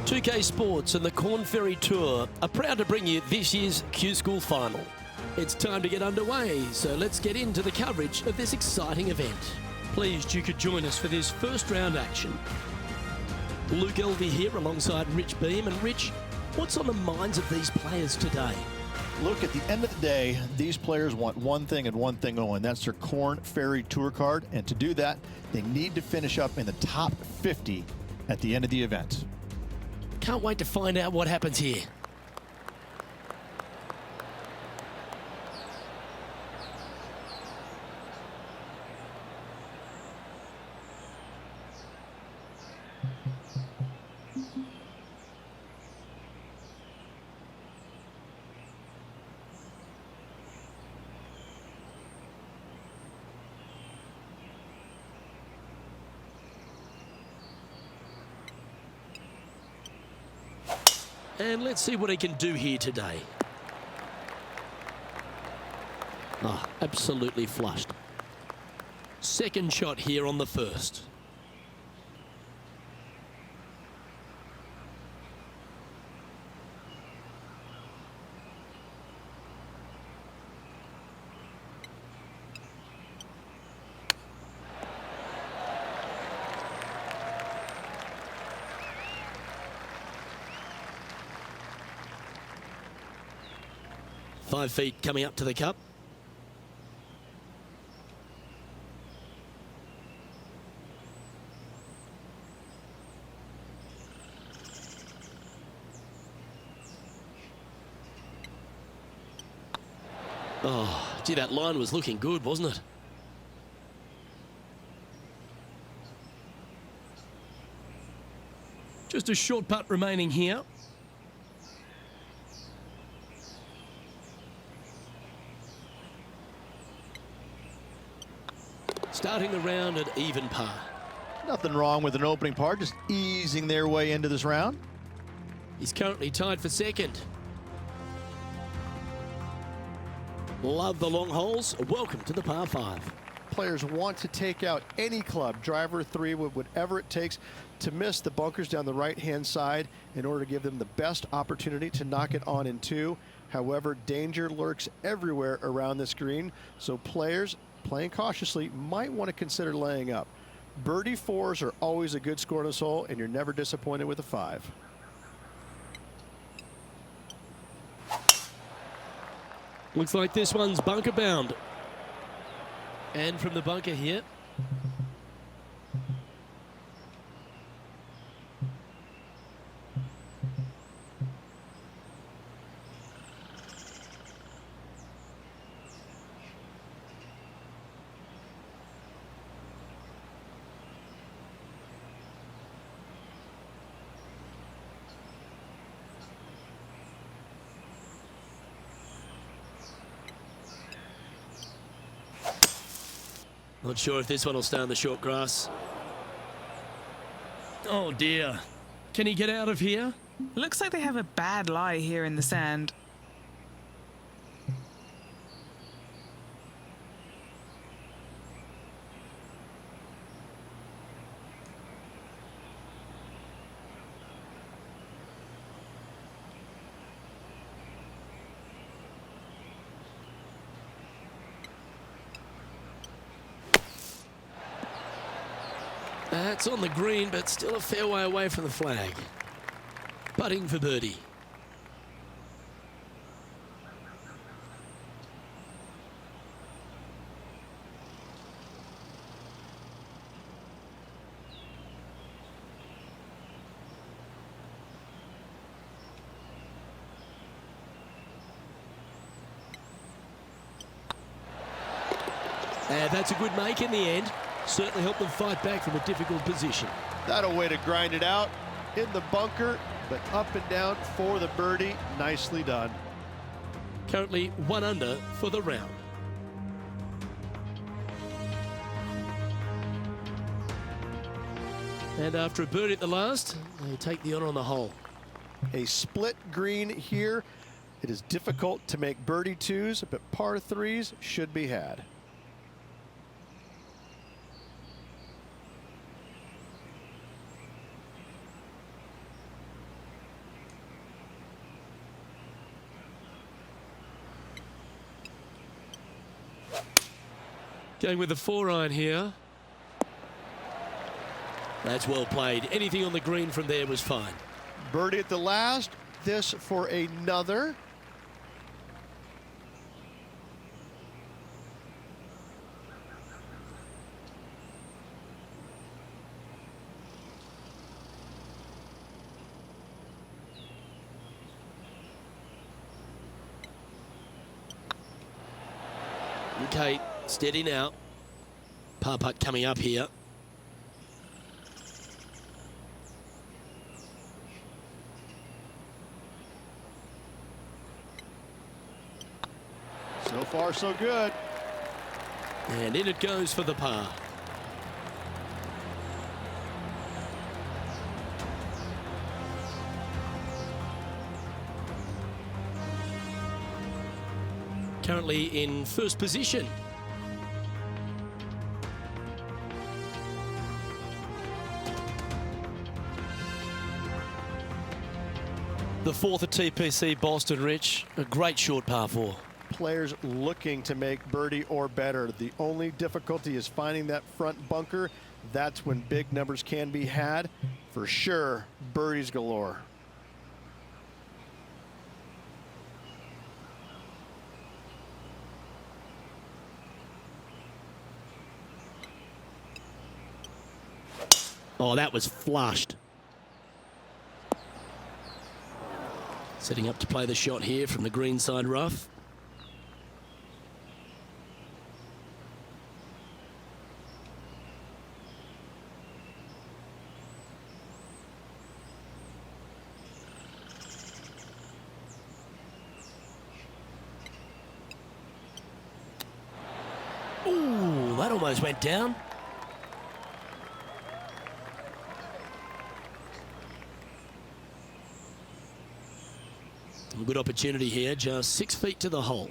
2K Sports and the Corn Ferry Tour are proud to bring you this year's Q School Final. It's time to get underway, so let's get into the coverage of this exciting event. Pleased you could join us for this first round action. Luke Elvey here alongside Rich Beam. And Rich, what's on the minds of these players today? Look, at the end of the day, these players want one thing and one thing only, and that's their Corn Ferry Tour card. And to do that, they need to finish up in the top 50 at the end of the event. Can't wait to find out what happens here. And let's see what he can do here today. Oh, absolutely flushed. Second shot here on the first. Five feet coming up to the cup. Oh, gee, that line was looking good, wasn't it? Just a short putt remaining here. Starting the round at even par. Nothing wrong with an opening par, just easing their way into this round. He's currently tied for second. Love the long holes. Welcome to the par 5. Players want to take out any club, driver, 3, whatever it takes, to miss the bunkers down the right-hand side in order to give them the best opportunity to knock it on in 2. However, danger lurks everywhere around this green, so players playing cautiously might want to consider laying up. Birdie 4s are always a good score on this hole, and you're never disappointed with a 5. Looks like this one's bunker bound. And from the bunker here. Not sure if this one will stay on the short grass. Oh dear. Can he get out of here? Looks like they have a bad lie here in the sand. That's on the green, but still a fair way away from the flag. Putting for birdie. And that's a good make in the end. Certainly helped them fight back from a difficult position. That a way to grind it out in the bunker, but up and down for the birdie. Nicely done. Currently 1 under for the round. And after a birdie at the last, they take the honor on the hole. A split green here. It is difficult to make birdie 2s, but par 3s should be had. Going with the 4-iron here. That's well played. Anything on the green from there was fine. Birdie at the last. This for another. Okay, steady now. Par putt coming up here. So far, so good. And in it goes for the par. Currently in first position. The fourth at TPC Boston, Rich. A great short par 4. Players looking to make birdie or better. The only difficulty is finding that front bunker. That's when big numbers can be had. For sure, birdies galore. Oh, that was flushed. Setting up to play the shot here from the green side rough. Ooh, that almost went down. A good opportunity here, just 6 feet to the hole.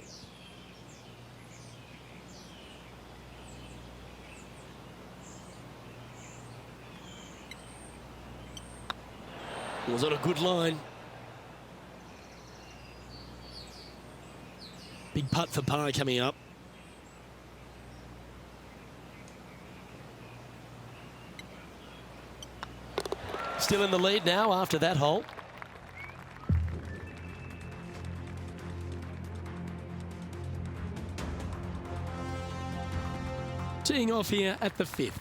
Was on a good line. Big putt for par coming up. Still in the lead now after that hole. Teeing off here at the 5th.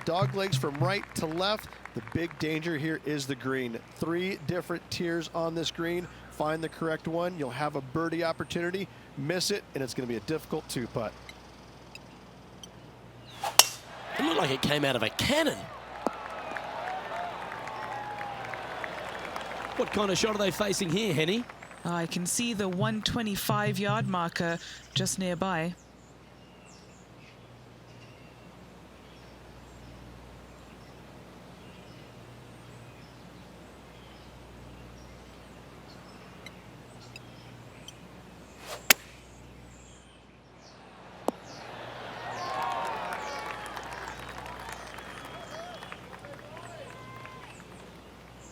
Dog legs from right to left. The big danger here is the green. 3 different tiers on this green. Find the correct one. You'll have a birdie opportunity. Miss it, and it's going to be a difficult 2-putt. It looked like it came out of a cannon. What kind of shot are they facing here, Henny? I can see the 125-yard marker just nearby.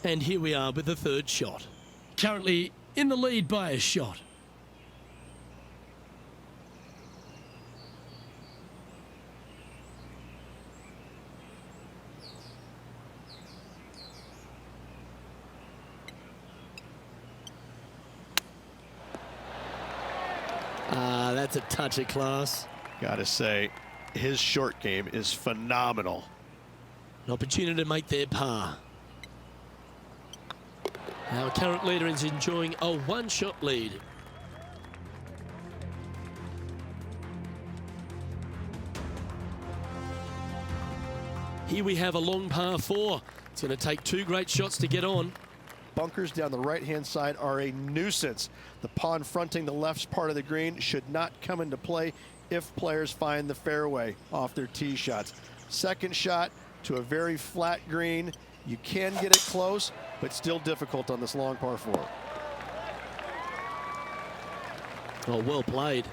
And here we are with the 3rd shot. Currently in the lead by a shot. That's a touch of class. Gotta say, his short game is phenomenal. An opportunity to make their par. Our current leader is enjoying a 1-shot lead. Here we have a long par 4. It's going to take 2 great shots to get on. Bunkers down the right-hand side are a nuisance. The pond fronting the left part of the green should not come into play if players find the fairway off their tee shots. Second shot to a very flat green. You can get it close, but still difficult on this long par 4. Oh, well played.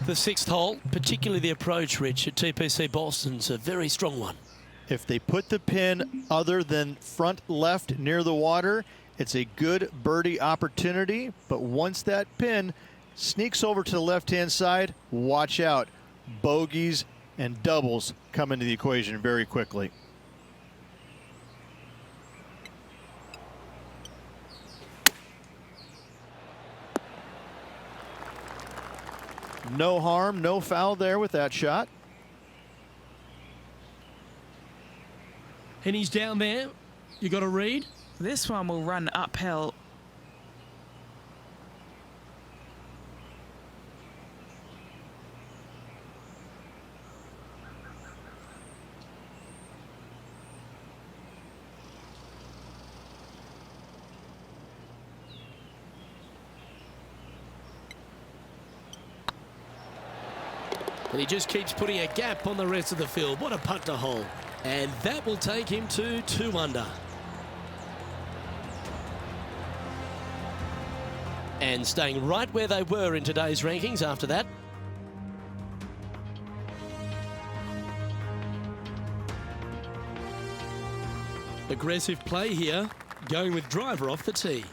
The 6th hole, particularly the approach, Rich, at TPC Boston's a very strong one. If they put the pin other than front left near the water, it's a good birdie opportunity. But once that pin sneaks over to the left-hand side, watch out. bogeys and doubles come into the equation very quickly. No harm, no foul there with that shot. And he's down there. You got to read. This one will run uphill. And he just keeps putting a gap on the rest of the field. What a putt to hole. And that will take him to 2 under. And staying right where they were in today's rankings after that. Aggressive play here, going with driver off the tee.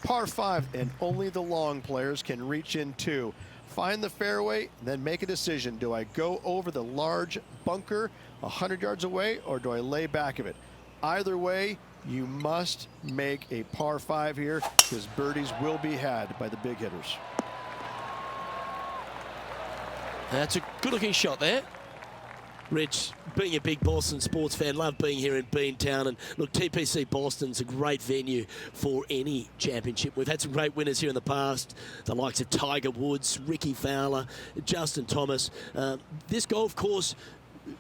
Par 5, and only the long players can reach in 2. Find the fairway, then make a decision. Do I go over the large bunker 100 yards away, or do I lay back of it? Either way, you must make a par 5 here, because birdies will be had by the big hitters. That's a good-looking shot there. Rich, being a big Boston sports fan, love being here in Beantown. And look, TPC Boston's a great venue for any championship. We've had some great winners here in the past, the likes of Tiger Woods, Ricky Fowler, Justin Thomas. This golf course,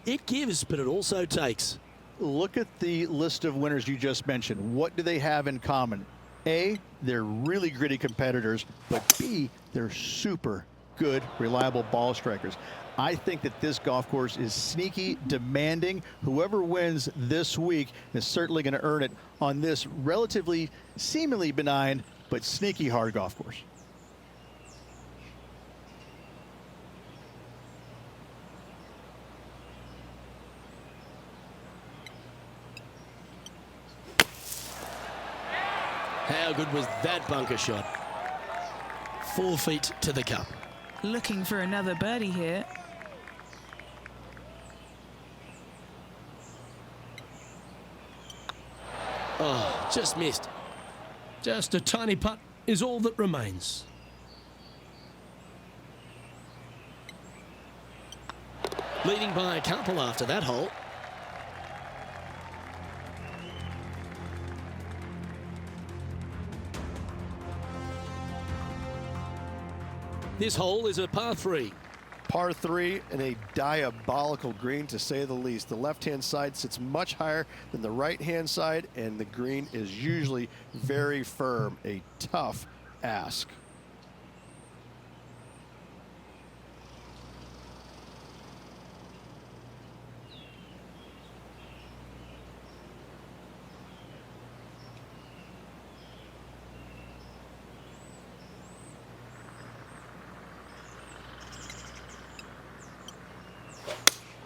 it gives, but it also takes. Look at the list of winners you just mentioned. What do they have in common? A, they're really gritty competitors, but B, they're super good, reliable ball strikers. I think that this golf course is sneaky, demanding. Whoever wins this week is certainly going to earn it on this relatively, seemingly benign, but sneaky hard golf course. How good was that bunker shot? 4 feet to the cup. Looking for another birdie here. Oh, just missed. Just a tiny putt is all that remains. Leading by a couple after that hole. This hole is a par 3. Par 3 and a diabolical green, to say the least. The left-hand side sits much higher than the right-hand side, and the green is usually very firm. A tough ask.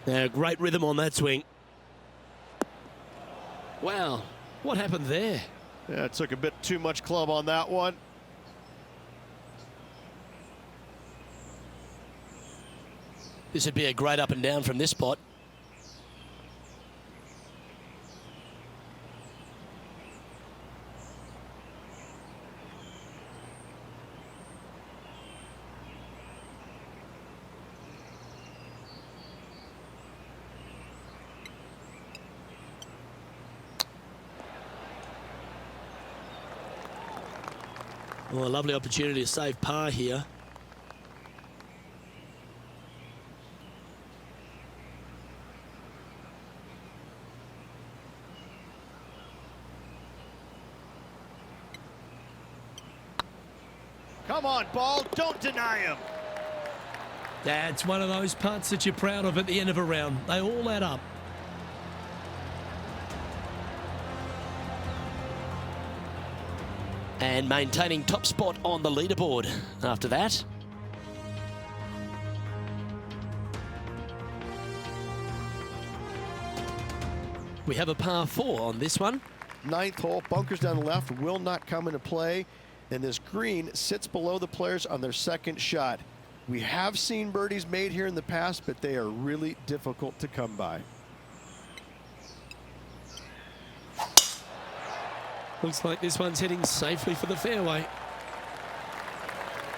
Now, great rhythm on that swing. Wow, what happened there? Yeah, it took a bit too much club on that one. This would be a great up and down from this spot. Well, a lovely opportunity to save par here. Come on, ball, don't deny him. That's one of those putts that you're proud of at the end of a round. They all add up. And maintaining top spot on the leaderboard after that. We have a par 4 on this one. 9th hole, bunkers down the left will not come into play, and this green sits below the players on their second shot. We have seen birdies made here in the past, but they are really difficult to come by. Looks like this one's heading safely for the fairway.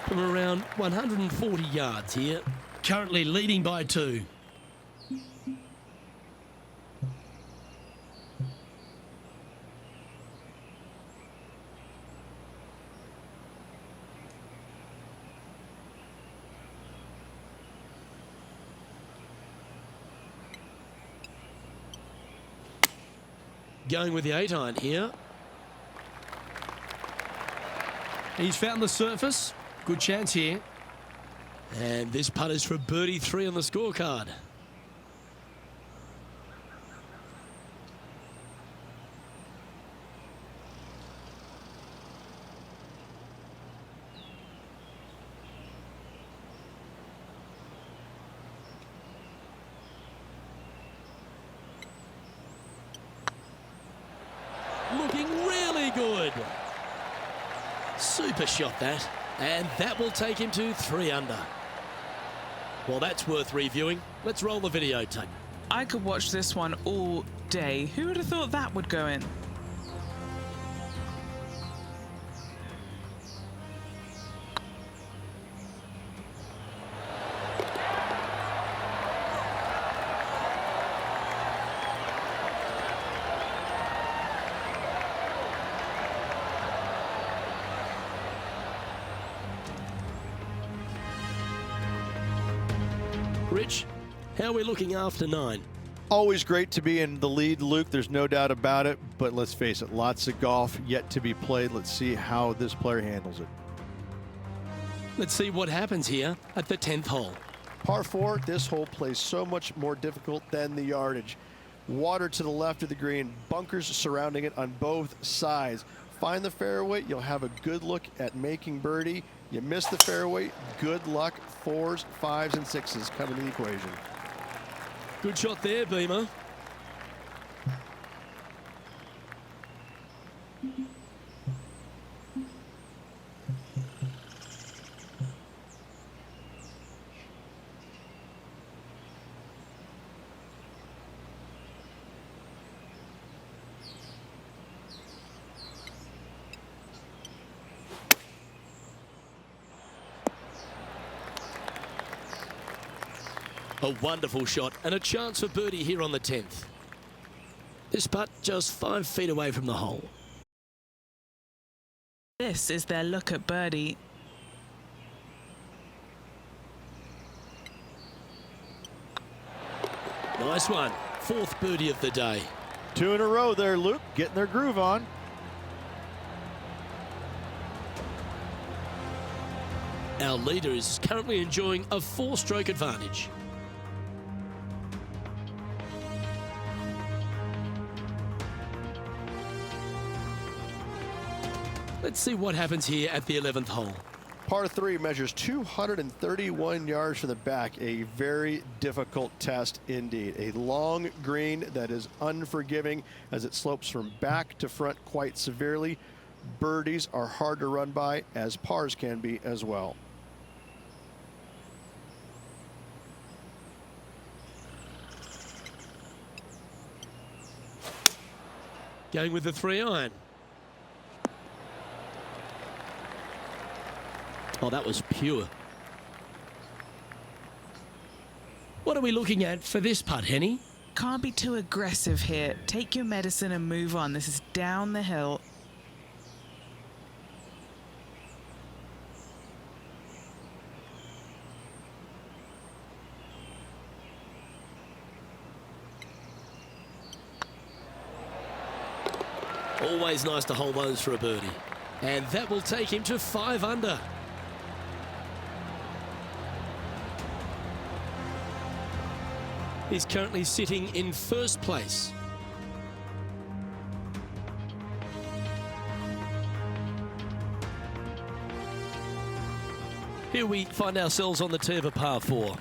From around 140 yards here, currently leading by 2. Going with the 8-iron here. He's found the surface. Good chance here. And this putt is for birdie 3 on the scorecard. Looking really good. Super shot that. And that will take him to 3 under. Well, that's worth reviewing. Let's roll the videotape. I could watch this one all day. Who would have thought that would go in? Rich, how are we looking after 9? Always great to be in the lead, Luke. There's no doubt about it. But let's face it, lots of golf yet to be played. Let's see how this player handles it. Let's see what happens here at the 10th hole. Par 4, this hole plays so much more difficult than the yardage. Water to the left of the green, bunkers surrounding it on both sides. Find the fairway, you'll have a good look at making birdie. You miss the fairway, good luck. 4s, 5s, and 6s come into the equation. Good shot there, Beamer. A wonderful shot and a chance for birdie here on the 10th. This putt just 5 feet away from the hole. This is their look at birdie. Nice one. 4th birdie of the day. 2 in a row there, Luke. Getting their groove on. Our leader is currently enjoying a 4-stroke advantage. Let's see what happens here at the 11th hole. Par 3 measures 231 yards from the back. A very difficult test indeed. A long green that is unforgiving as it slopes from back to front quite severely. Birdies are hard to run by, as pars can be as well. Going with the 3-iron. Oh, that was pure. What are we looking at for this putt, Henny? Can't be too aggressive here. Take your medicine and move on. This is down the hill. Always nice to hold those for a birdie. And that will take him to 5 under. He's currently sitting in 1st place. Here we find ourselves on the tee of a par 4.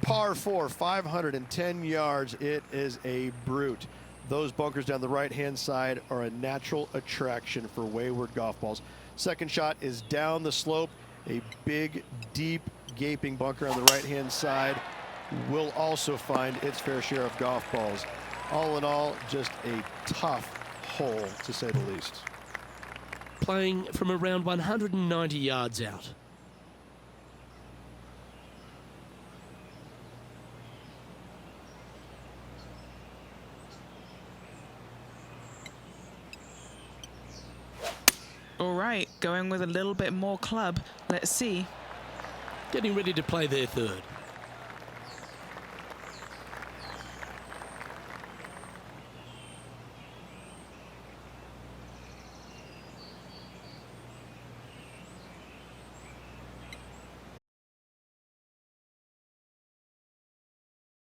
Par 4, 510 yards. It is a brute. Those bunkers down the right-hand side are a natural attraction for wayward golf balls. Second shot is down the slope, a big, deep gaping bunker on the right-hand side will also find its fair share of golf balls. All in all, just a tough hole, to say the least. Playing from around 190 yards out. All right, going with a little bit more club. Let's see. Getting ready to play their third.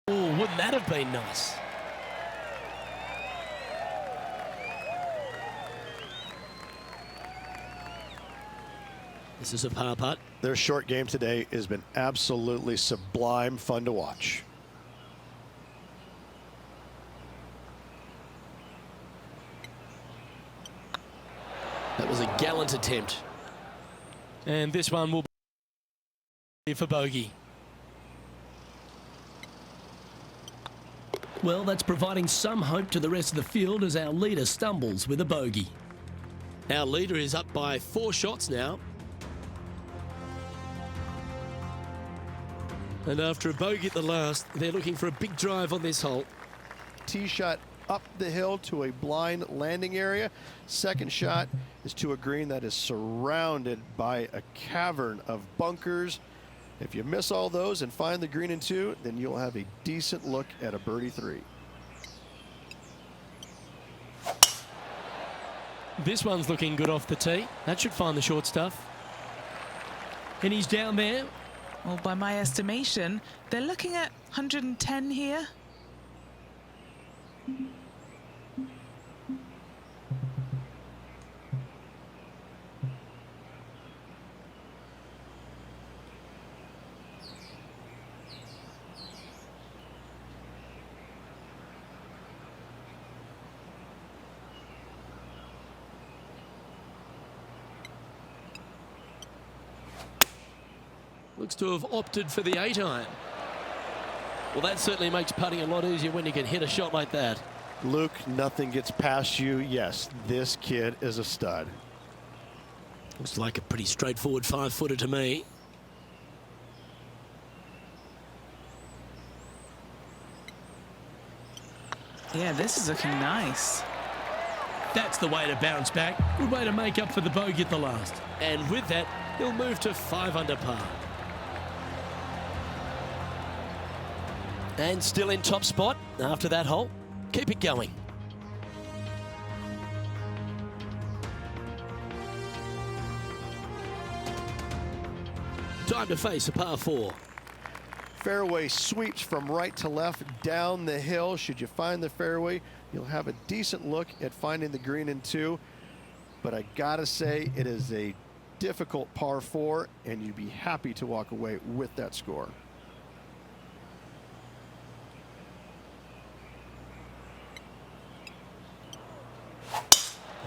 Oh, wouldn't that have been nice? This is a par putt. Their short game today has been absolutely sublime fun to watch. That was a gallant attempt. And this one will be for bogey. Well, that's providing some hope to the rest of the field as our leader stumbles with a bogey. Our leader is up by 4 shots now. And after a bogey at the last, they're looking for a big drive on this hole. Tee shot up the hill to a blind landing area. Second shot is to a green that is surrounded by a cavern of bunkers. If you miss all those and find the green in 2, then you'll have a decent look at a birdie 3. This one's looking good off the tee. That should find the short stuff. And he's down there. Well, by my estimation, they're looking at 110 here. Looks to have opted for the 8-iron. Well, that certainly makes putting a lot easier when you can hit a shot like that. Luke, nothing gets past you. Yes, this kid is a stud. Looks like a pretty straightforward 5-footer to me. Yeah, this is looking nice. That's the way to bounce back. Good way to make up for the bogey at the last. And with that, he'll move to 5 under par. And still in top spot after that hole. Keep it going. Time to face a par 4. Fairway sweeps from right to left down the hill. Should you find the fairway, you'll have a decent look at finding the green in 2. But I gotta say, it is a difficult par 4, and you'd be happy to walk away with that score.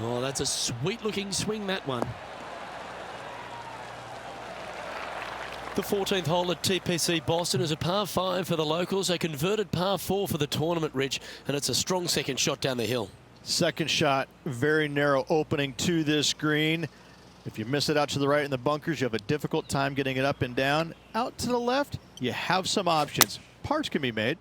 Oh, that's a sweet-looking swing, that one. The 14th hole at TPC Boston is a par 5 for the locals, a converted par 4 for the tournament, Rich, and it's a strong second shot down the hill. Second shot, very narrow opening to this green. If you miss it out to the right in the bunkers, you have a difficult time getting it up and down. Out to the left, you have some options. Parts can be made.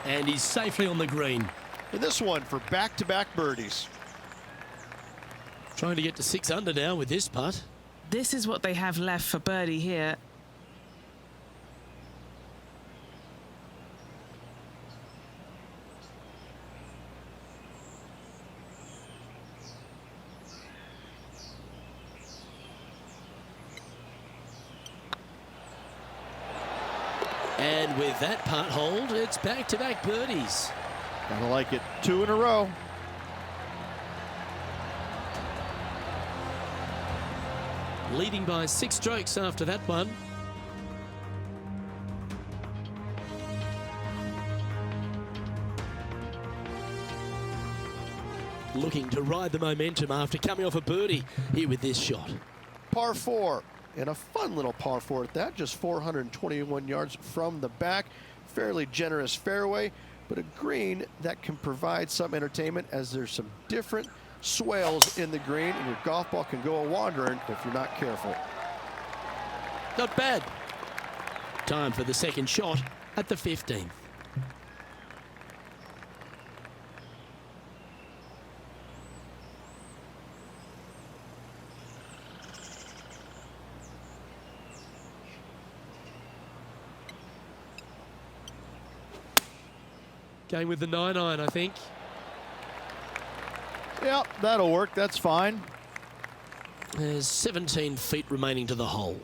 And he's safely on the green. And this one for back-to-back birdies. Trying to get to 6 under now with this putt. This is what they have left for birdie here. And with that putt hold, it's back-to-back birdies. Gotta like it. 2 in a row. Leading by 6 strokes after that one. Looking to ride the momentum after coming off a birdie here with this shot. Par 4. and a fun little par 4 at that, just 421 yards from the back. Fairly generous fairway, but a green that can provide some entertainment as there's some different swales in the green, and your golf ball can go a-wandering if you're not careful. Not bad. Time for the second shot at the 15th. Going with the 9-iron, I think. Yep, that'll work. That's fine. There's 17 feet remaining to the hole.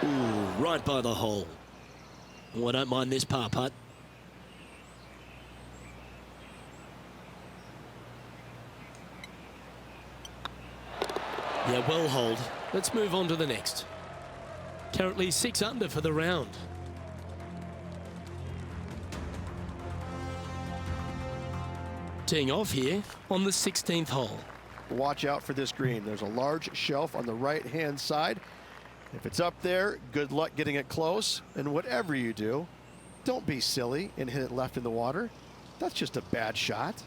Ooh, right by the hole. Oh, I don't mind this par putt. Yeah, well hold. Let's move on to the next. Currently 6 under for the round. Teeing off here on the 16th hole. Watch out for this green. There's a large shelf on the right-hand side. If it's up there, good luck getting it close. And whatever you do, don't be silly and hit it left in the water. That's just a bad shot.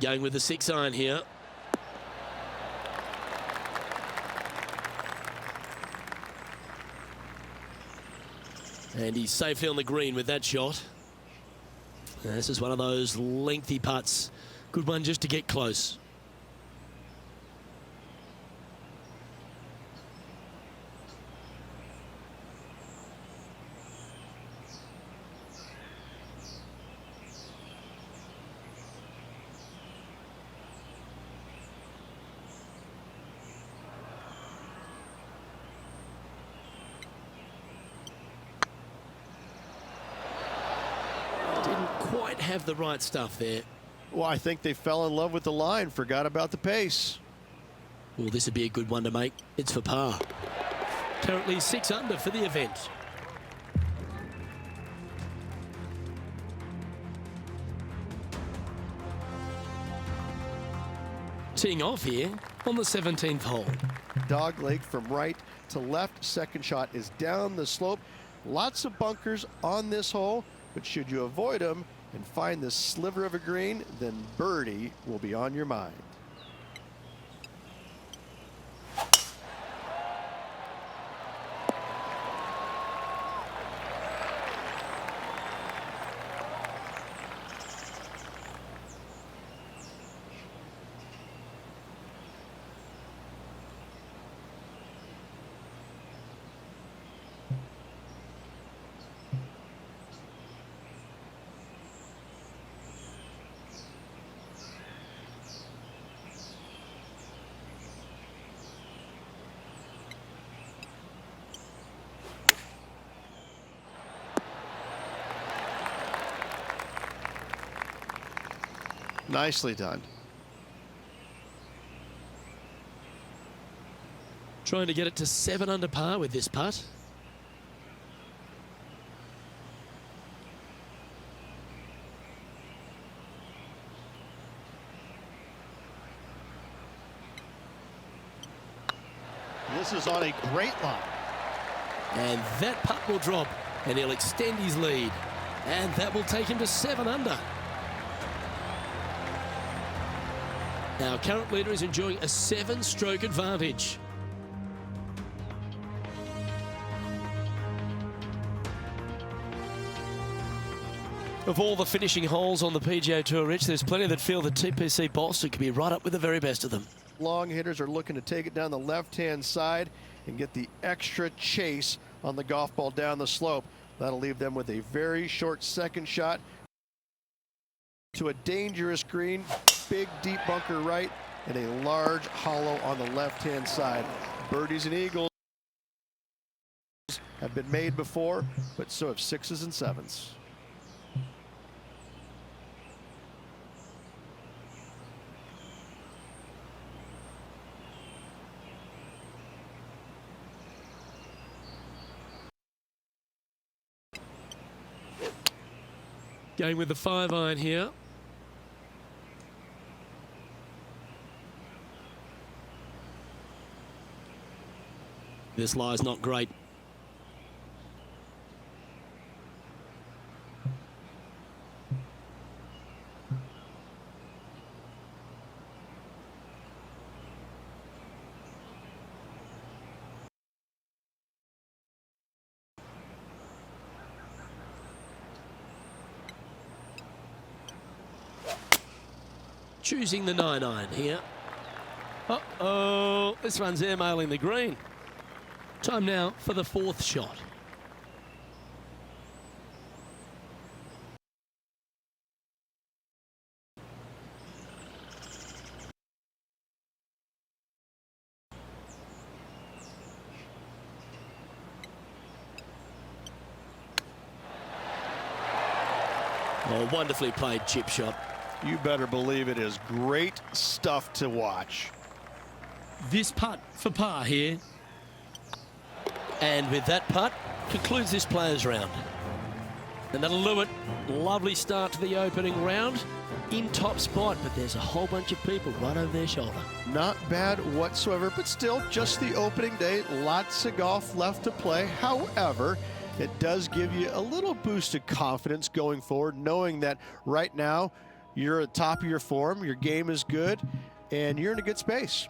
Going with the 6-iron here. And he's safely on the green with that shot. This is one of those lengthy putts. Good one just to get close. Quite have the right stuff there. Well, I think they fell in love with the line, forgot about the pace. Well, this would be a good one to make. It's for par. Currently 6 under for the event. Teeing off here on the 17th hole. Dog leg from right to left. Second shot is down the slope. Lots of bunkers on this hole, but should you avoid them and find this sliver of a green, then birdie will be on your mind. Nicely done. Trying to get it to 7 under par with this putt. This is on a great line. And that putt will drop, and he'll extend his lead. And that will take him to 7 under. Our current leader is enjoying a 7-stroke advantage. Of all the finishing holes on the PGA Tour, Rich, there's plenty that feel that TPC Boston could be right up with the very best of them. Long hitters are looking to take it down the left-hand side and get the extra chase on the golf ball down the slope. That'll leave them with a very short second shot to a dangerous green, big deep bunker right, and a large hollow on the left-hand side. Birdies and eagles have been made before, but so have 6s and 7s. Going with the 5-iron here. This lie's not great. Choosing the 9-iron here. Uh-oh, this one's airmailing the green. Time now for the 4th shot. Oh, wonderfully played chip shot. You better believe it is great stuff to watch. This putt for par here. And with that putt, concludes this players round. And that'll do it. Lovely start to the opening round. In top spot, but there's a whole bunch of people right over their shoulder. Not bad whatsoever, but still just the opening day. Lots of golf left to play. However, it does give you a little boost of confidence going forward, knowing that right now you're at the top of your form, your game is good, and you're in a good space.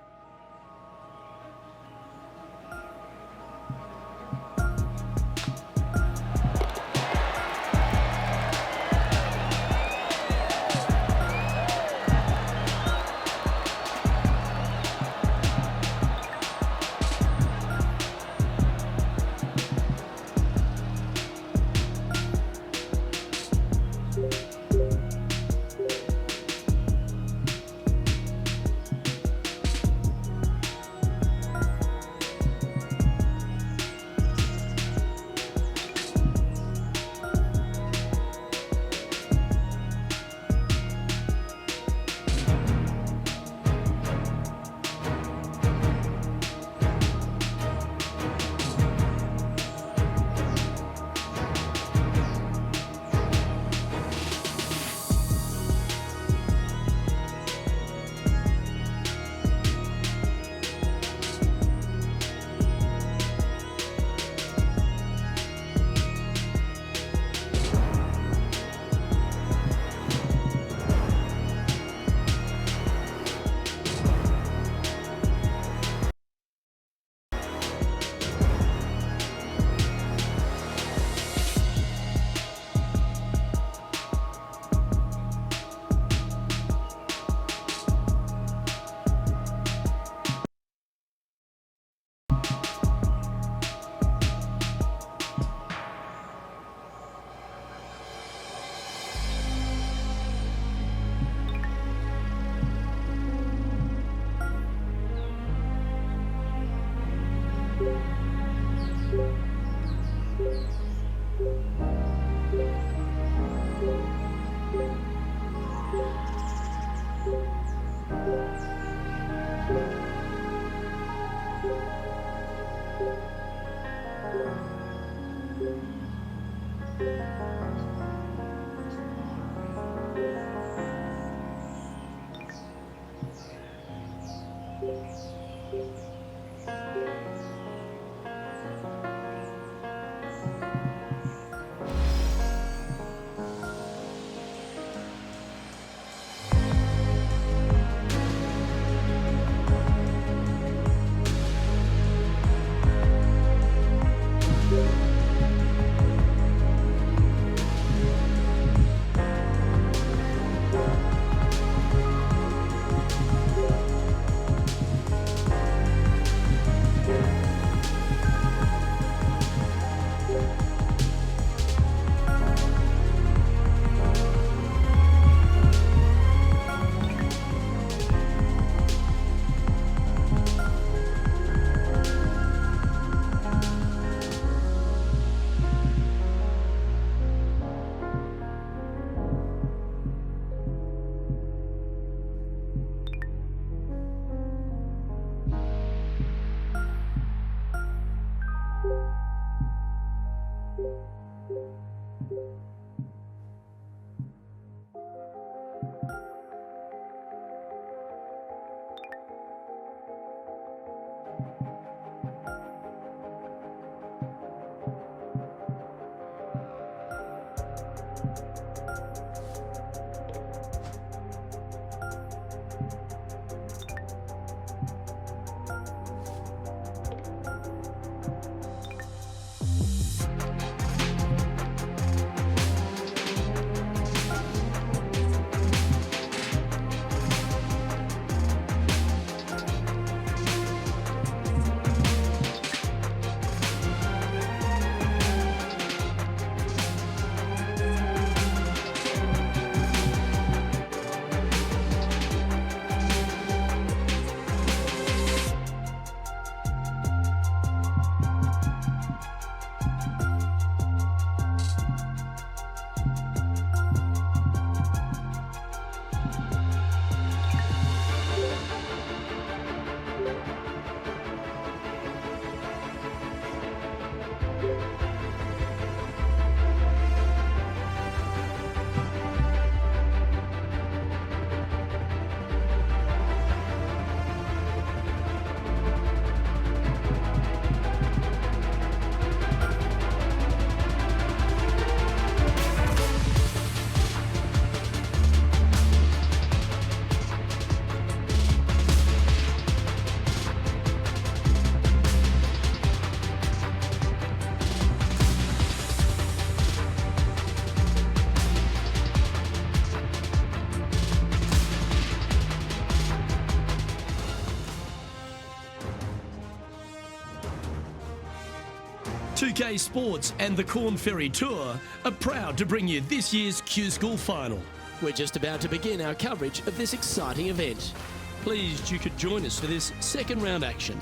2K Sports and the Corn Ferry Tour are proud to bring you this year's Q School Final. We're just about to begin our coverage of this exciting event. Pleased you could join us for this second round action.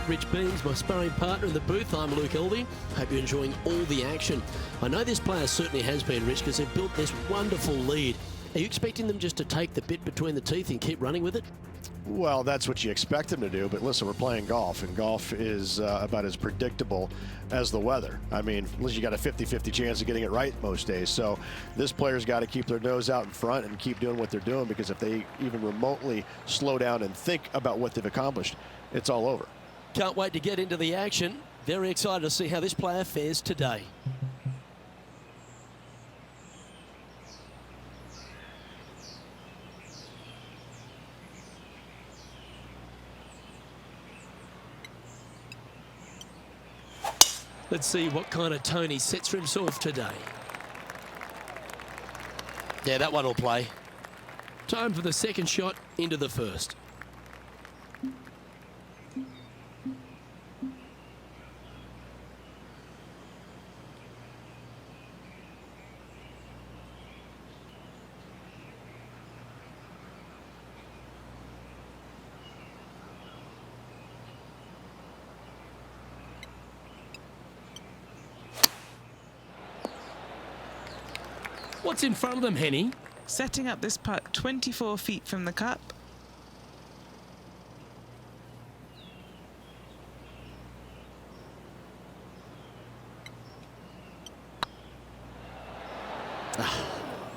Rich Beams, my sparring partner in the booth. I'm Luke Elvey. Hope you're enjoying all the action. I know this player certainly has been, Rich, because they've built this wonderful lead. Are you expecting them just to take the bit between the teeth and keep running with it? Well, that's what you expect them to do, but listen, we're playing golf, and golf is about as predictable as the weather. I mean, at least you got a 50-50 chance of getting it right most days. So this player's got to keep their nose out in front and keep doing what they're doing, because if they even remotely slow down and think about what they've accomplished, it's all over. Can't wait to get into the action. Very excited to see how this player fares today. Let's see what kind of tone he sets for himself today. Yeah, that one will play. Time for the second shot into the first. What's in front of them, Henny? Setting up this putt 24 feet from the cup.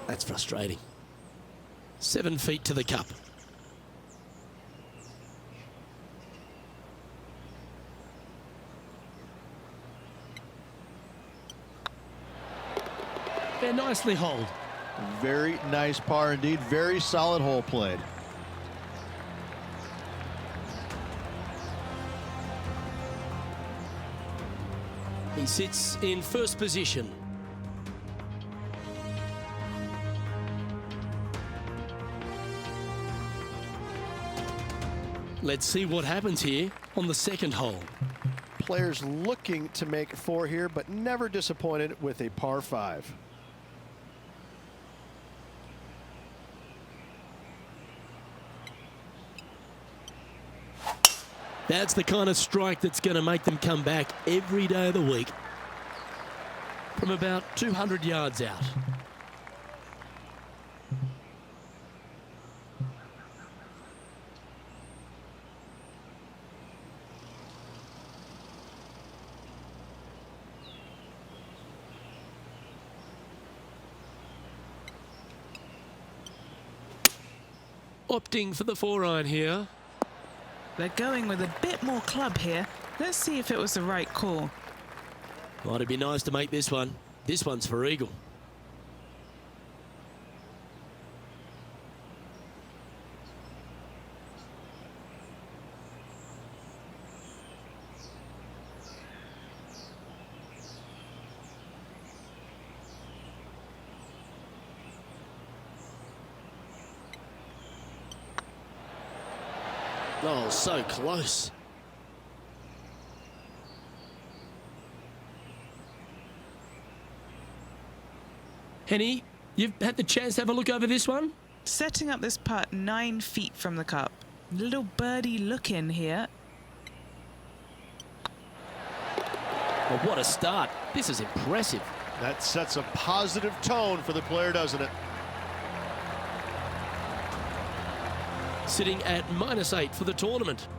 That's frustrating. 7 feet to the cup. They're nicely holed. Very nice par indeed. Very solid hole played. He sits in first position. Let's see what happens here on the second hole. Players looking to make 4 here, but never disappointed with a par 5. That's the kind of strike that's going to make them come back every day of the week from about 200 yards out. Opting for the 4-iron here. They're going with a bit more club here. Let's see if it was the right call. Might it be nice to make this one. This one's for eagle. Oh, so close. Henny, you've had the chance to have a look over this one? Setting up this putt 9 feet from the cup. Little birdie look in here. Oh, what a start. This is impressive. That sets a positive tone for the player, doesn't it? Sitting at -8 for the tournament.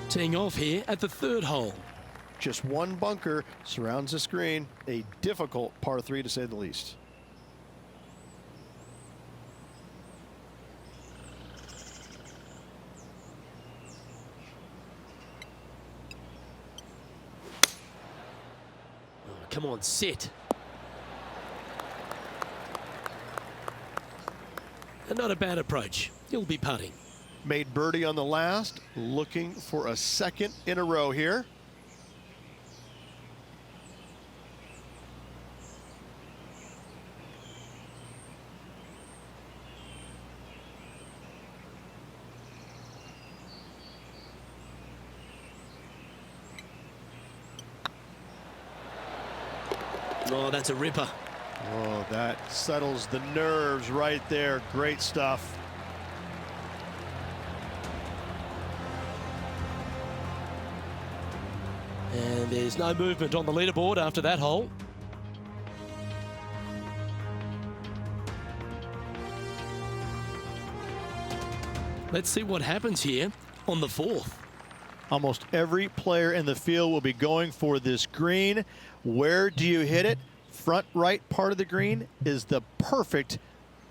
Teeing off here at the third hole. Just one bunker surrounds the screen. A difficult par 3 to say the least. Come on, sit. And not a bad approach. He'll be putting. Made birdie on the last, looking for a second in a row here. Oh, that's a ripper. Oh, that settles the nerves right there. Great stuff. And there's no movement on the leaderboard after that hole. Let's see what happens here on the 4th. Almost every player in the field will be going for this green. Where do you hit it? Front right part of the green is the perfect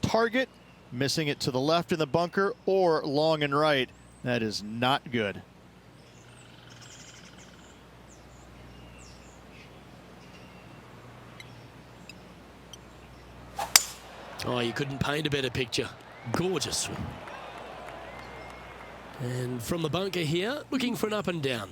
target. Missing it to the left in the bunker or long and right, that is not good. Oh, you couldn't paint a better picture. Gorgeous swing. And from the bunker here, looking for an up and down.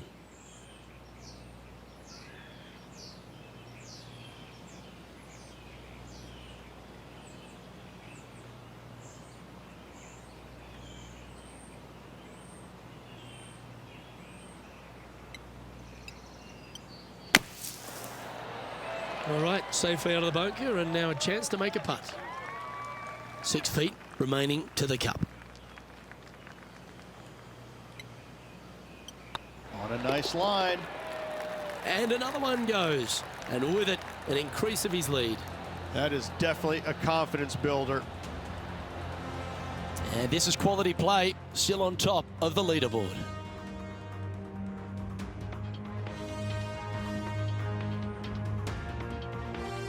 All right, safely out of the bunker, and now a chance to make a putt. 6 feet remaining to the cup. On a nice line. And another one goes. And with it, an increase of his lead. That is definitely a confidence builder. And this is quality play, still on top of the leaderboard.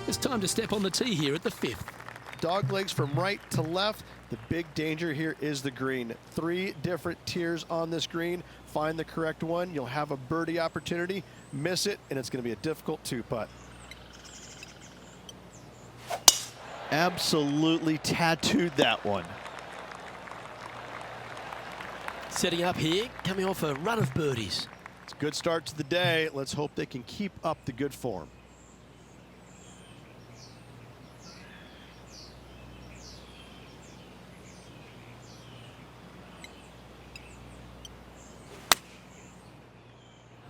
It's time to step on the tee here at the 5th. Dog legs from right to left. The big danger here is the green. 3 different tiers on this green. Find the correct one. You'll have a birdie opportunity. Miss it, and it's going to be a difficult 2-putt. Absolutely tattooed that one. Setting up here, coming off a run of birdies. It's a good start to the day. Let's hope they can keep up the good form.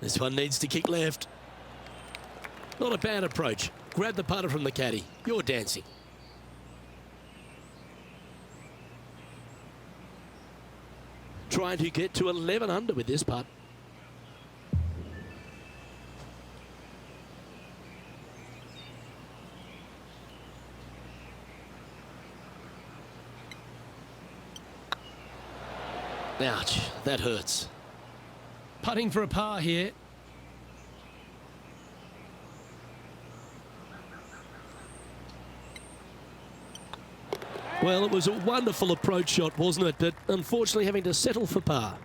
This one needs to kick left. Not a bad approach. Grab the putter from the caddy. You're dancing. Trying to get to 11 under with this putt. Ouch, that hurts. Putting for a par here. Well, it was a wonderful approach shot, wasn't it? But unfortunately having to settle for par.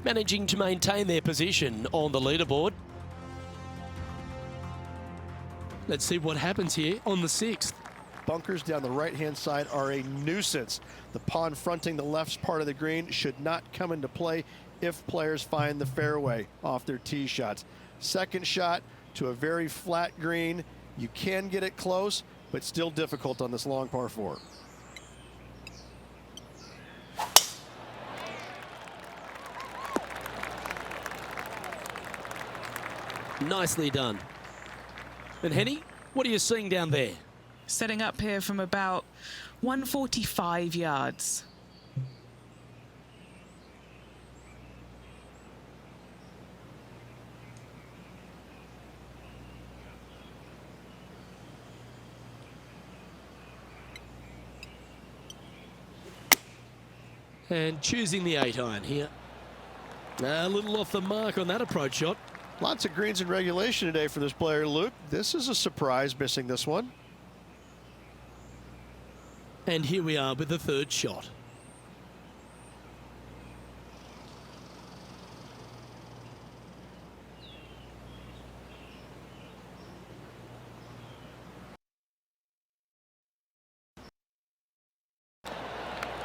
Managing to maintain their position on the leaderboard. Let's see what happens here on the 6th. Bunkers down the right-hand side are a nuisance. The pond fronting the left part of the green should not come into play if players find the fairway off their tee shots. Second shot to a very flat green. You can get it close, but still difficult on this long par 4. Nicely done. And Henny, what are you seeing down there? Setting up here from about 145 yards. And choosing the 8-iron here. A little off the mark on that approach shot. Lots of greens in regulation today for this player, Luke. This is a surprise, missing this one. And here we are with the 3rd shot.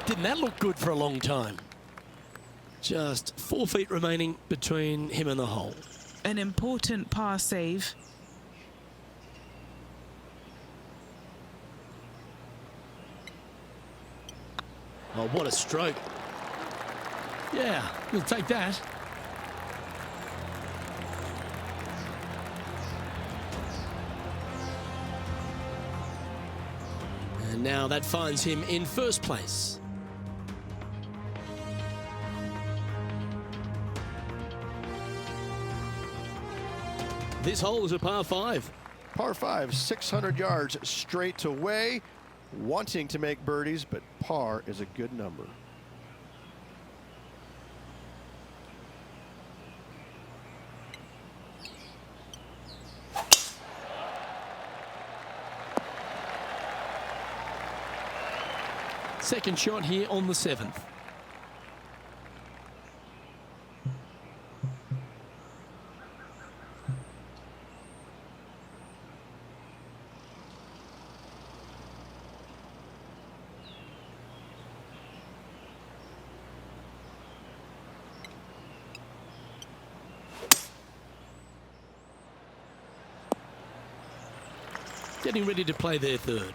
Didn't that look good for a long time? Just 4 feet remaining between him and the hole. An important par save. Oh, what a stroke. Yeah, you'll take that. now that finds him in first place. This hole is a par 5. Par 5, 600 yards straight away. Wanting to make birdies, but par is a good number. Second shot here on the 7th. Getting ready to play their third.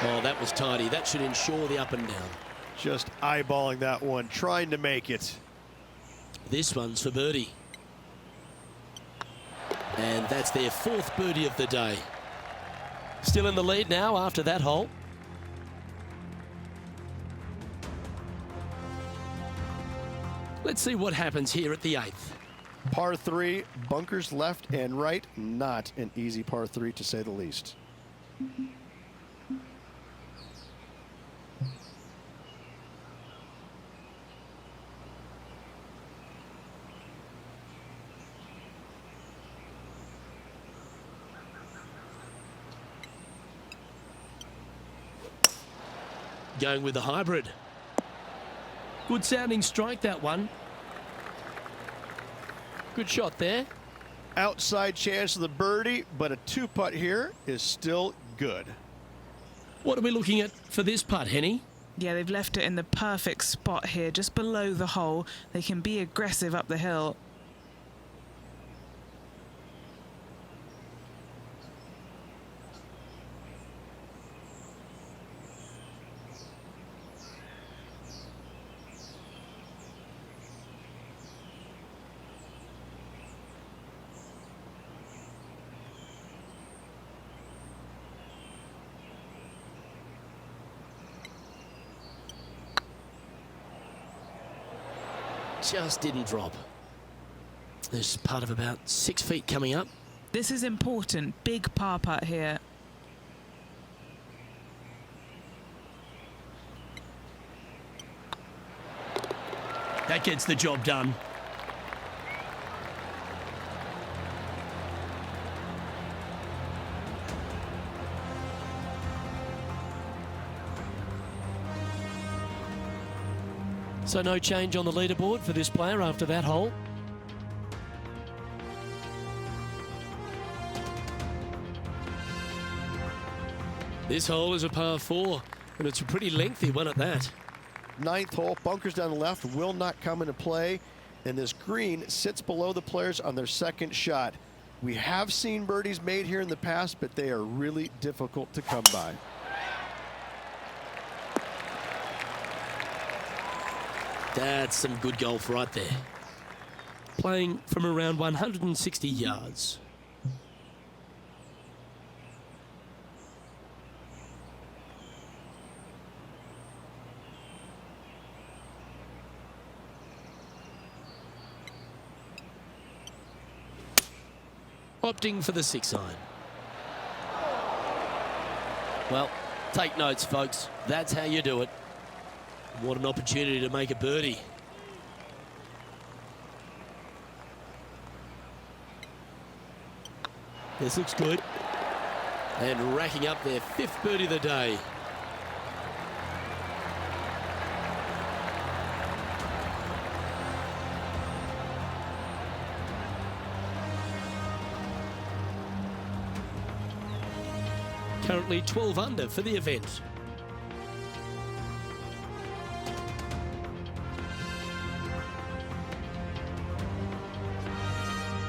Oh, that was tidy. That should ensure the up and down. Just eyeballing that one, trying to make it. This one's for birdie. And that's their 4th birdie of the day. Still in the lead now after that hole. Let's see what happens here at the 8th. Par 3, bunkers left and right. Not an easy par 3 to say the least. Going with the hybrid. Good sounding strike, that one. Good shot there. Outside chance of the birdie, but a 2-putt here is still good. What are we looking at for this putt, Henny? Yeah, they've left it in the perfect spot here, just below the hole. They can be aggressive up the hill. Just didn't drop. There's part of about 6 feet coming up. This is important. Big par putt here. That gets the job done. So no change on the leaderboard for this player after that hole. This hole is a par 4, and it's a pretty lengthy one at that. 9th hole, bunkers down the left will not come into play, and this green sits below the players on their 2nd shot. We have seen birdies made here in the past, but they are really difficult to come by. That's some good golf right there. Playing from around 160 yards. Opting for the 6 iron. Well, take notes, folks. That's how you do it. What an opportunity to make a birdie. This looks good. And racking up their 5th birdie of the day. Currently 12 under for the event.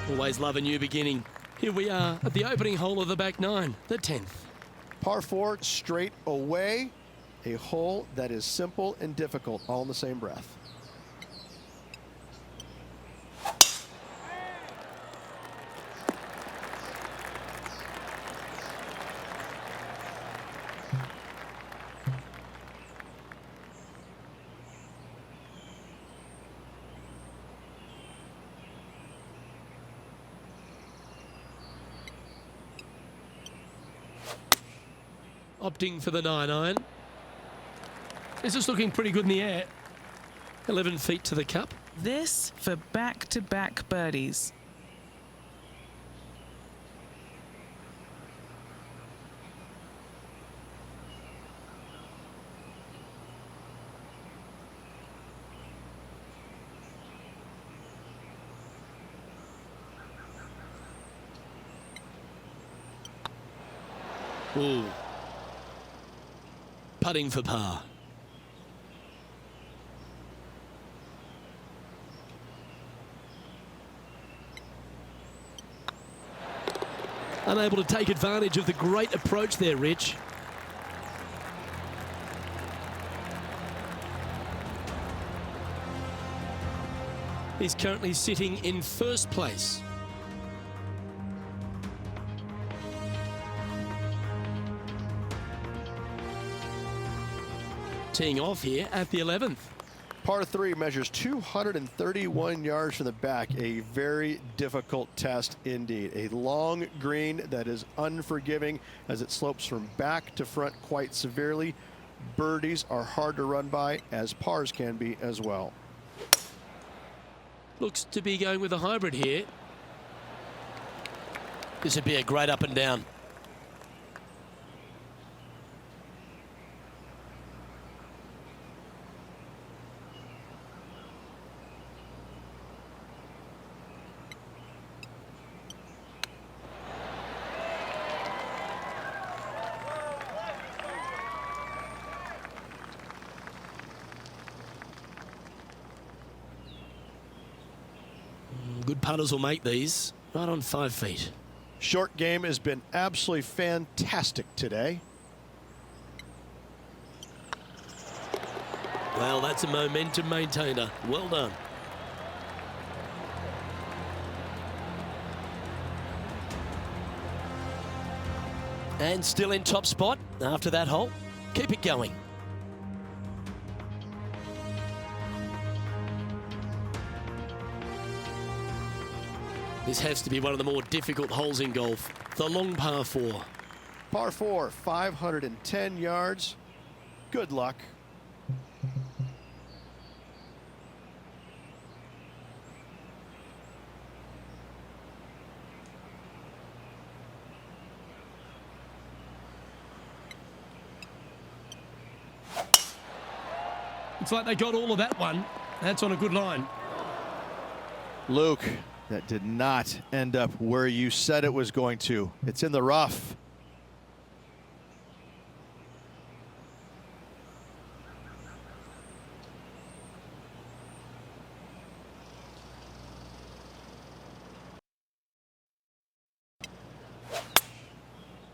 Always love a new beginning. Here we are at the opening hole of the back 9, the 10th. Par 4, straight away. A hole that is simple and difficult all in the same breath. Opting for the 9-iron. This is looking pretty good in the air. 11 feet to the cup. This for back-to-back birdies. Ooh. Putting for par. Unable to take advantage of the great approach there, Rich. He's currently sitting in first place. Teeing off here at the 11th. Par 3 measures 231 yards from the back. A very difficult test indeed. A long green that is unforgiving as it slopes from back to front quite severely. Birdies are hard to run by, as pars can be as well. Looks to be going with a hybrid here. This would be a great up and down. Good putters will make these right on 5 feet. Short game has been absolutely fantastic today. Well, that's a momentum maintainer. Well done. And still in top spot after that hole. Keep it going. This has to be one of the more difficult holes in golf. The long par 4. Par 4, 510 yards. Good luck. It's like they got all of that one. That's on a good line. Luke, that did not end up where you said it was going to. It's in the rough.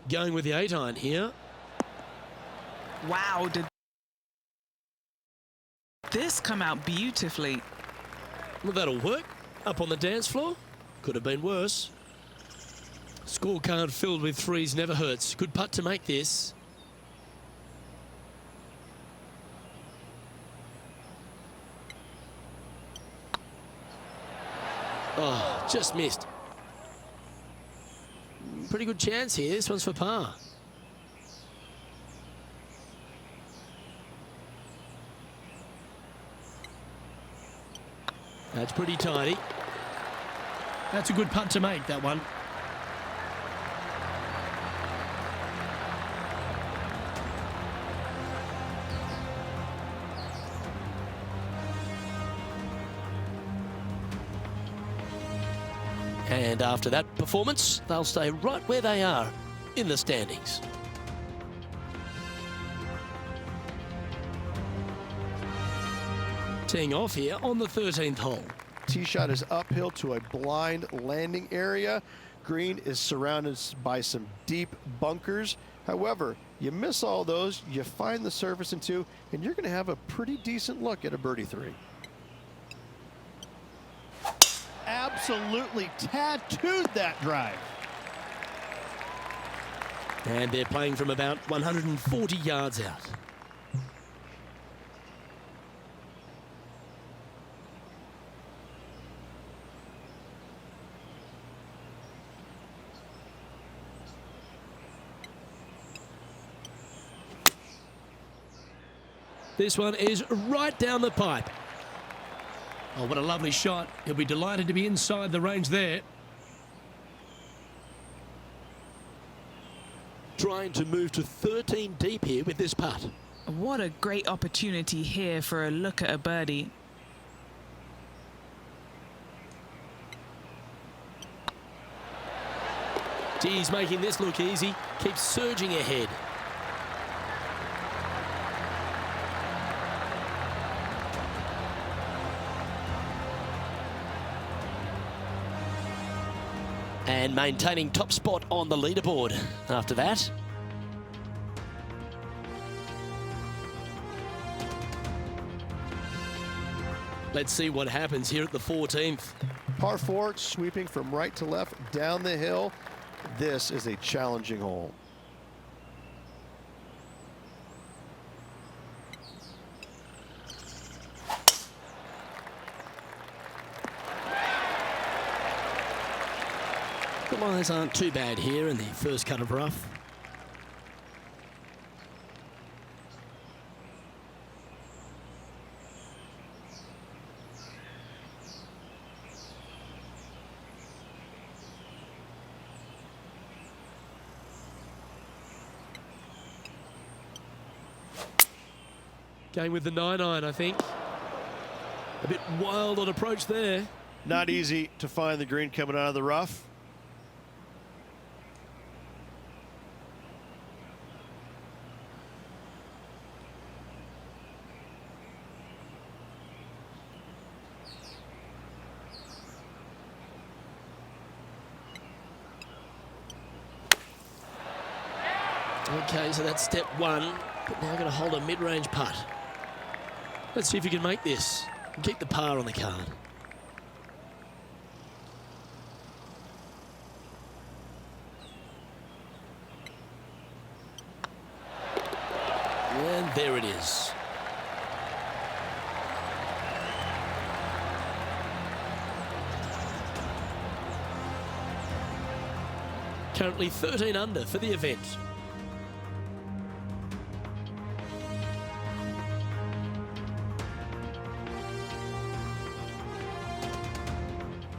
Going with the 8-iron here. Wow, did this come out beautifully. Well, that'll work. Up on the dance floor. Could have been worse. Scorecard filled with threes never hurts. Good putt to make this. Oh, just missed. Pretty good chance here. This one's for par. That's pretty tidy. That's a good putt to make, that one. And after that performance, they'll stay right where they are in the standings. Teeing off here on the 13th hole. Tee shot is uphill to a blind landing area. Green is surrounded by some deep bunkers. However, you miss all those, you find the surface in 2, and you're going to have a pretty decent look at a birdie 3. Absolutely tattooed that drive. And they're playing from about 140 yards out. This one is right down the pipe. Oh, what a lovely shot. He'll be delighted to be inside the range there. Trying to move to 13 deep here with this putt. What a great opportunity here for a look at a birdie. He's making this look easy. Keeps surging ahead. And maintaining top spot on the leaderboard after that. Let's see what happens here at the 14th. Par 4, sweeping from right to left down the hill. This is a challenging hole. The lines aren't too bad here in the first cut of rough. Going with the 9-iron, I think. A bit wild on approach there. Not easy to find the green coming out of the rough. Okay, so that's step 1, but now going to hold a mid-range putt. Let's see if you can make this and keep the par on the card. And there it is. Currently 13 under for the event.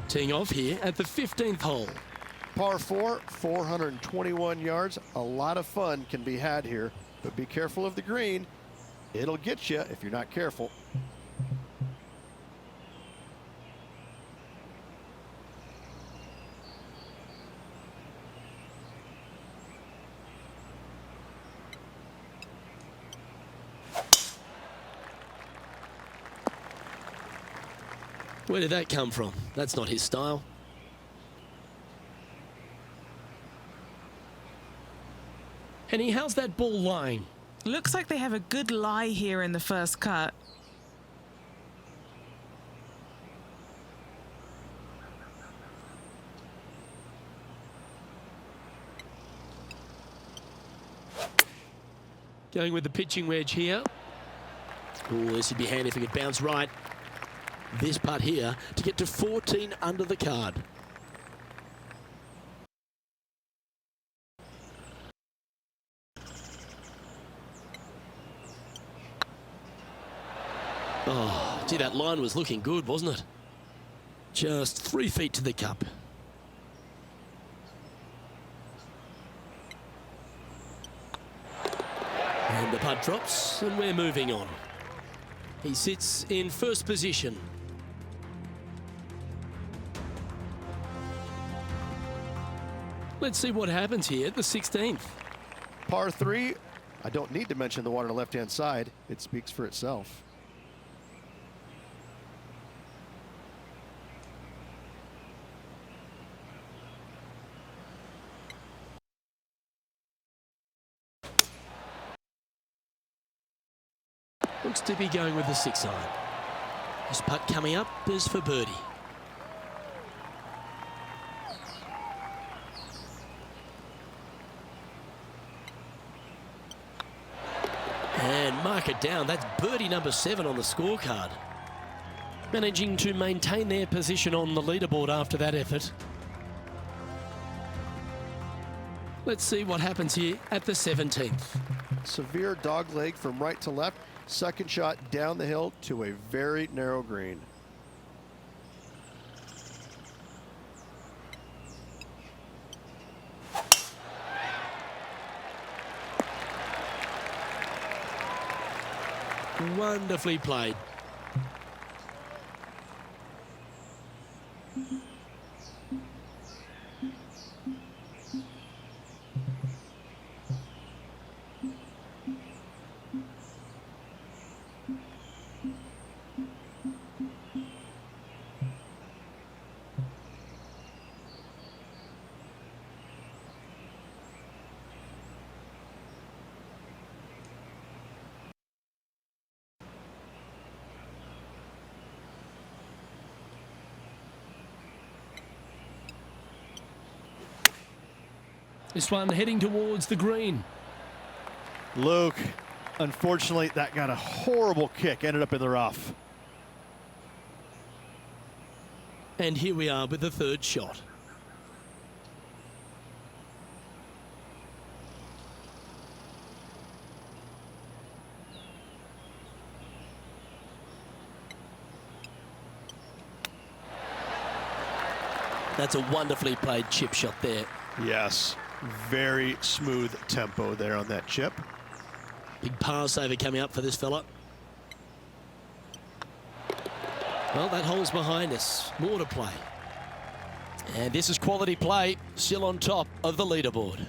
Teeing off here at the 15th hole. Par 4, 421 yards. A lot of fun can be had here, but be careful of the green. It'll get you if you're not careful. Where did that come from? That's not his style. Henny, how's that ball lying? Looks like they have a good lie here in the first cut. Going with the pitching wedge here. Oh, this would be handy if it could bounce right. This putt here to get to 14 under the card. Oh, gee, that line was looking good, wasn't it? Just 3 feet to the cup. And the putt drops, and we're moving on. He sits in first position. Let's see what happens here at the 16th. Par 3, I don't need to mention the one on the left-hand side. It speaks for itself. Looks to be going with the 6-iron. This putt coming up is for birdie. And mark it down. That's birdie number 7 on the scorecard. Managing to maintain their position on the leaderboard after that effort. Let's see what happens here at the 17th. Severe dog leg from right to left. Second shot down the hill to a very narrow green. Wonderfully played. This one heading towards the green. Luke, unfortunately, that got a horrible kick, ended up in the rough. And here we are with the third shot. That's a wonderfully played chip shot there. Yes, very smooth tempo there on that chip. Big par saver coming up for this fella. Well, that hole's behind us. More to play. And this is quality play, still on top of the leaderboard.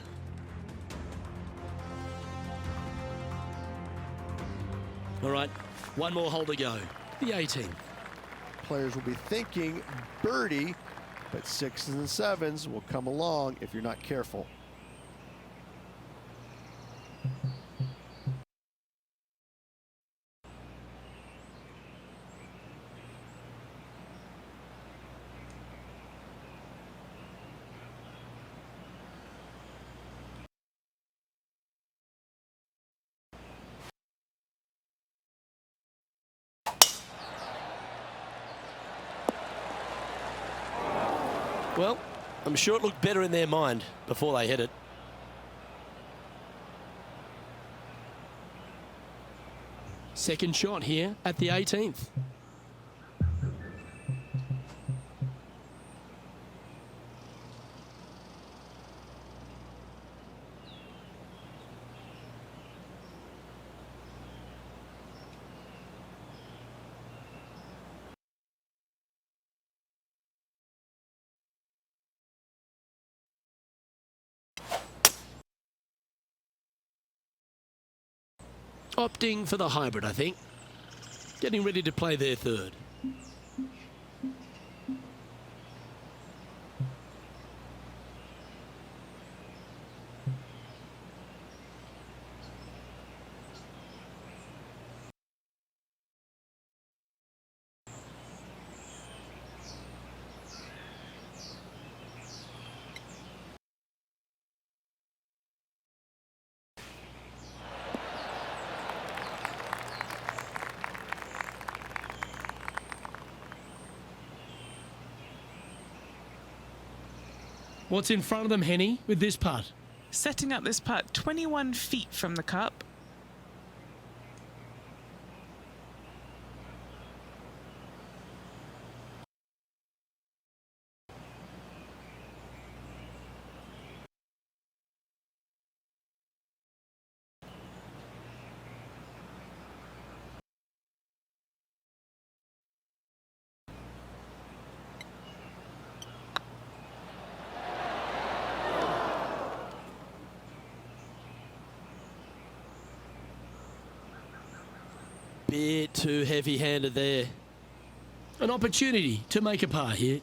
All right, one more hole to go. The 18th. Players will be thinking birdie, but 6s and 7s will come along if you're not careful. Well, I'm sure it looked better in their mind before they hit it. Second shot here at the 18th. Opting for the hybrid, I think. Getting ready to play their third. What's in front of them, Henny, with this putt? Setting up this putt 21 feet from the cup. Bit too heavy-handed there. An opportunity to make a par here.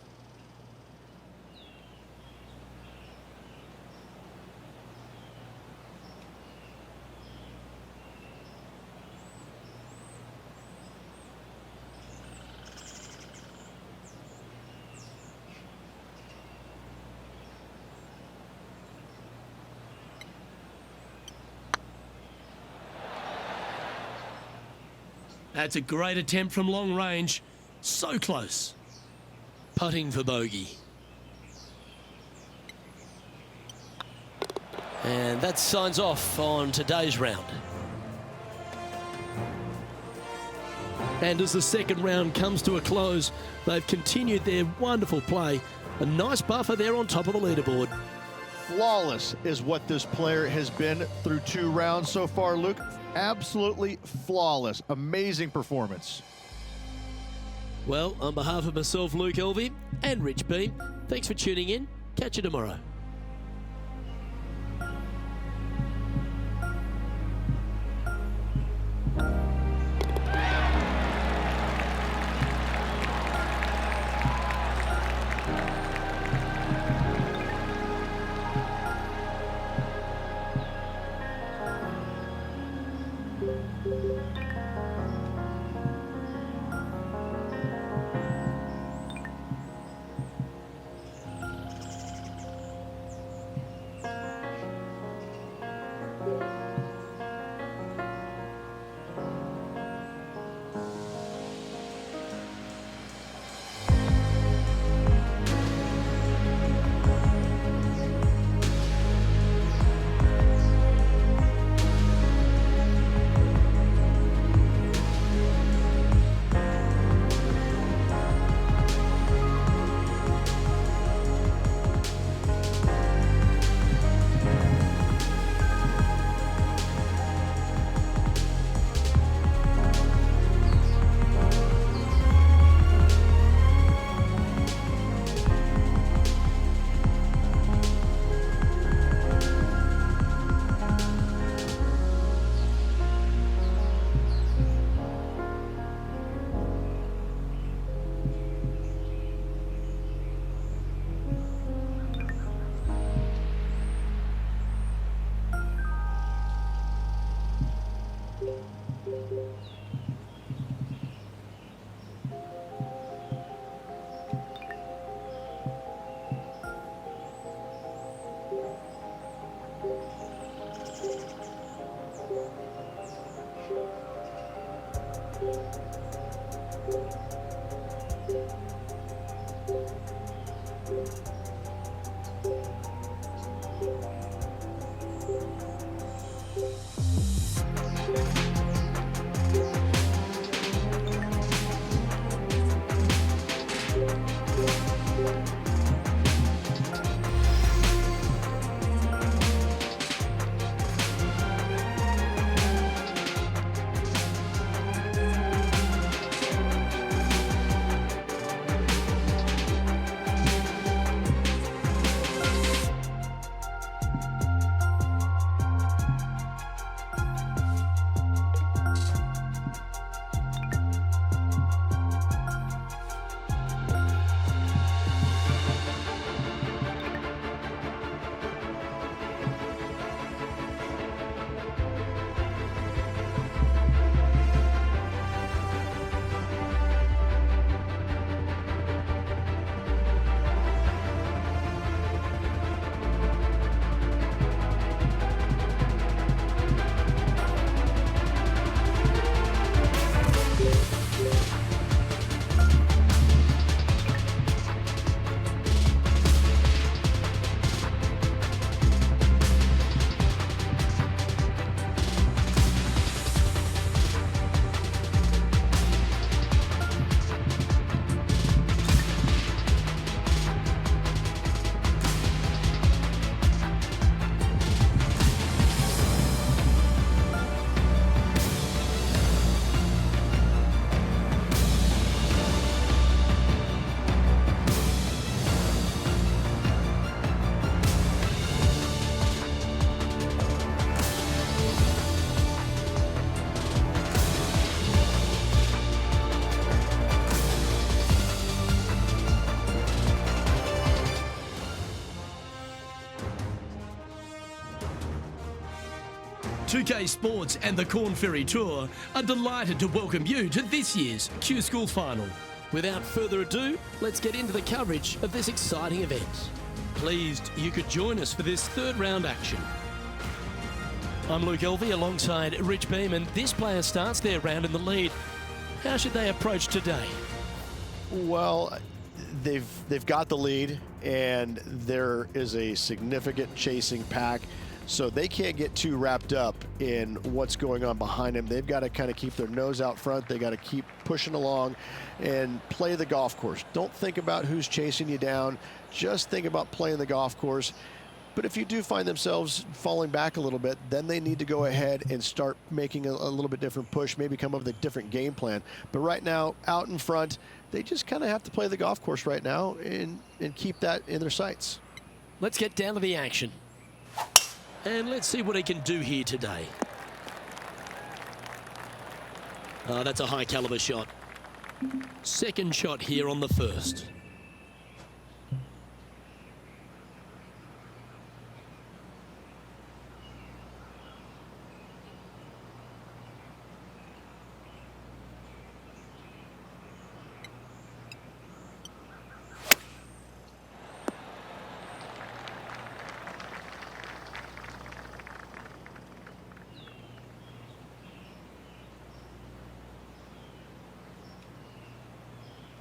That's a great attempt from long range. So close. Putting for bogey. And that signs off on today's round. And as the second round comes to a close, they've continued their wonderful play. A nice buffer there on top of the leaderboard. Flawless is what this player has been through 2 rounds so far, Luke. Absolutely flawless. Amazing performance. Well, on behalf of myself, Luke Elvey, and Rich Beam, thanks for tuning in. Catch you tomorrow. UK Sports and the Corn Ferry Tour are delighted to welcome you to this year's Q School Final. Without further ado, let's get into the coverage of this exciting event. Pleased you could join us for this third round action. I'm Luke Elvey alongside Rich Beam, and this player starts their round in the lead How should they approach today? Well, they've got the lead, and there is a significant chasing pack, so they can't get too wrapped up in what's going on behind them. They've got to kind of keep their nose out front. They got to keep pushing along and play the golf course. Don't think about who's chasing you down. Just think about playing the golf course. But if you do find themselves falling back a little bit, then they need to go ahead and start making a little bit different push, maybe come up with a different game plan. But right now, out in front, they just kind of have to play the golf course right now and keep that in their sights. Let's get down to the action. And let's see what he can do here today. Oh, that's a high caliber shot. Second shot here on the first.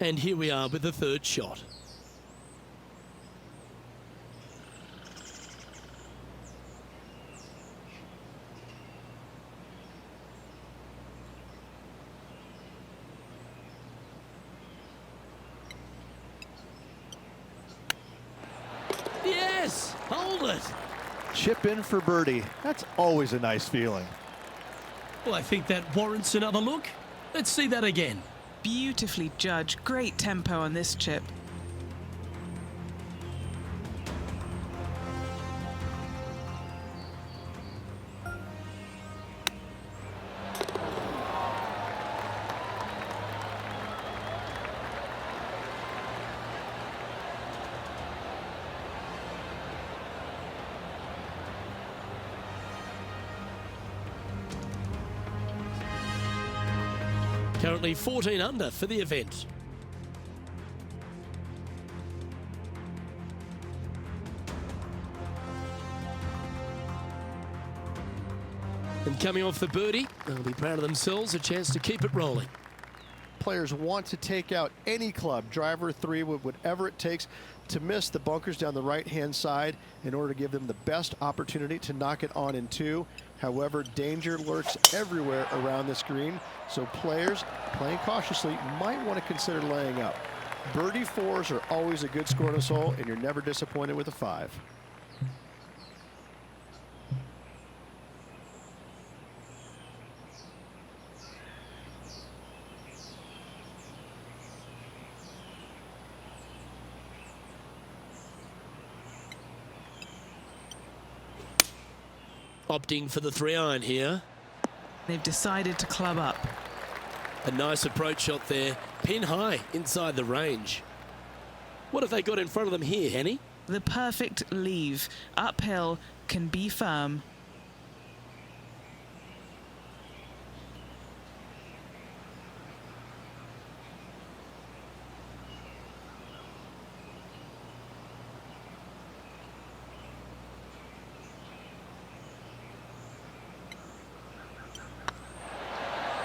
And here we are with the third shot. Yes! Hold it! Chip in for birdie. That's always a nice feeling. Well, I think that warrants another look. Let's see that again. Beautifully judged. Great tempo on this chip. Currently 14 under for the event. And coming off the birdie, they'll be proud of themselves, a chance to keep it rolling. Players want to take out any club, driver, three, whatever it takes to miss the bunkers down the right-hand side in order to give them the best opportunity to knock it on in two. However, danger lurks everywhere around this green, so players playing cautiously might want to consider laying up. Birdie fours are always a good score in this hole, and you're never disappointed with a 5. Opting for the 3-iron here. They've decided to club up. A nice approach shot there. Pin high inside the range. What have they got in front of them here, Henny? The perfect leave. Uphill, can be firm.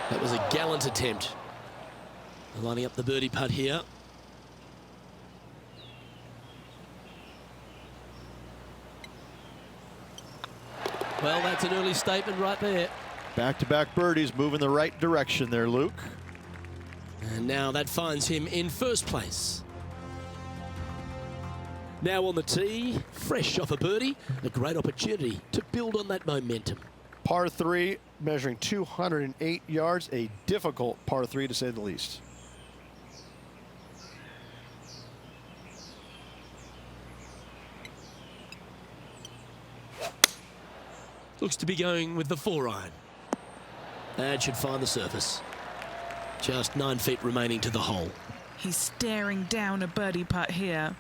That was a gallant attempt. Lining up the birdie putt here. Well, that's an early statement right there. Back-to-back birdies, moving the right direction there, Luke. And now that finds him in first place. Now on the tee, fresh off a birdie, a great opportunity to build on that momentum. Par 3, measuring 208 yards, a difficult par 3 to say the least. Looks to be going with the 4-iron. That should find the surface. Just 9 feet remaining to the hole. He's staring down a birdie putt here.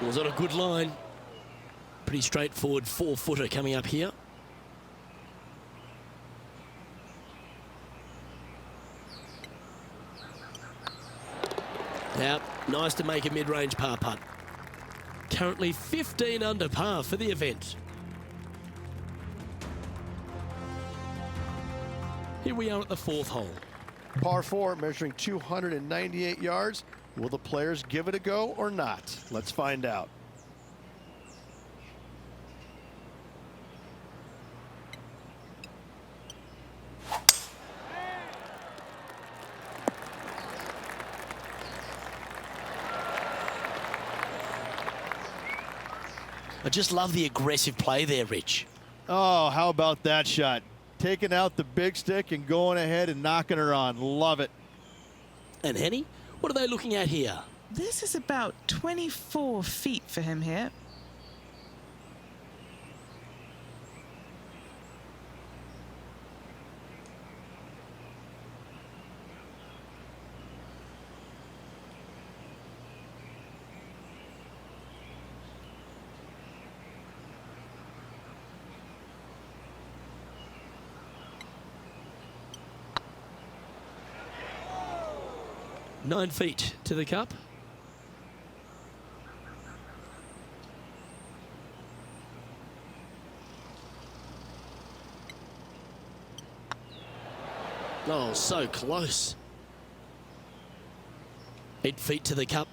Was on a good line. Pretty straightforward 4-footer coming up here. out. Nice to make a mid-range par putt. Currently 15 under par for the event. Here we are at the 4th hole. Par 4 measuring 298 yards. Will the players give it a go or not? Let's find out. I just love the aggressive play there, Rich. Oh, how about that shot? Taking out the big stick and going ahead and knocking her on. Love it. And Henny, what are they looking at here? This is about 24 feet for him here. Nine feet to the cup. Oh, so close. 8 feet to the cup.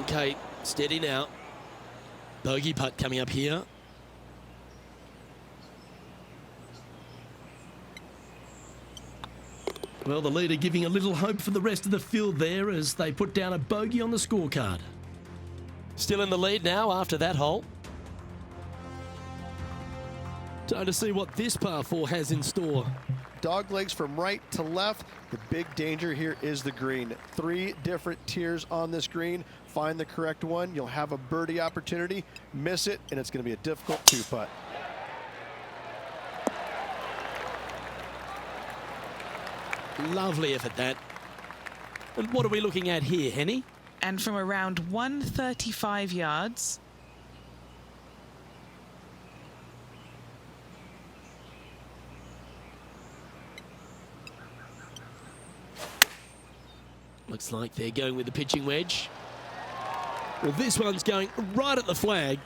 Okay, steady now. Bogey putt coming up here. Well, the leader giving a little hope for the rest of the field there as they put down a bogey on the scorecard. Still in the lead now after that hole. Time to see what this par 4 has in store. Dog legs from right to left. The big danger here is the green. 3 different tiers on this green. Find the correct one. You'll have a birdie opportunity. Miss it, and it's going to be a difficult 2-putt. Lovely effort, that. And what are we looking at here, Henny? And from around 135 yards, Looks like they're going with the pitching wedge. Well, this one's going right at the flag.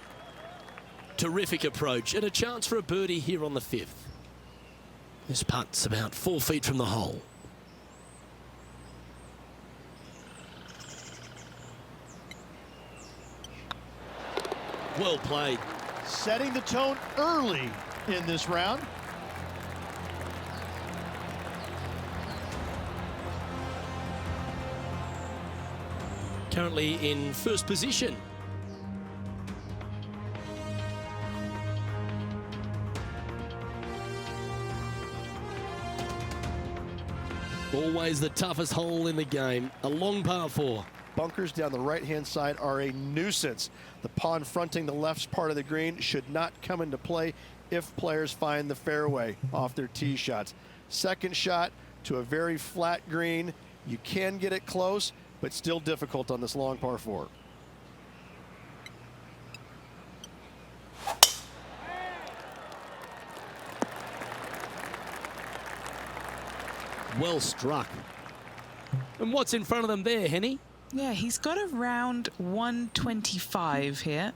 Terrific approach and a chance for a birdie here on the 5th. This putt's about 4 feet from the hole. Well played. Setting the tone early in this round. Currently in first position. Always the toughest hole in the game. A long par 4. Bunkers down the right-hand side are a nuisance. The pond fronting the left part of the green should not come into play if players find the fairway off their tee shots. Second shot to a very flat green. You can get it close, but still difficult on this long par 4. Well struck. And what's in front of them there, Henny? yeah, he's got around 125 here.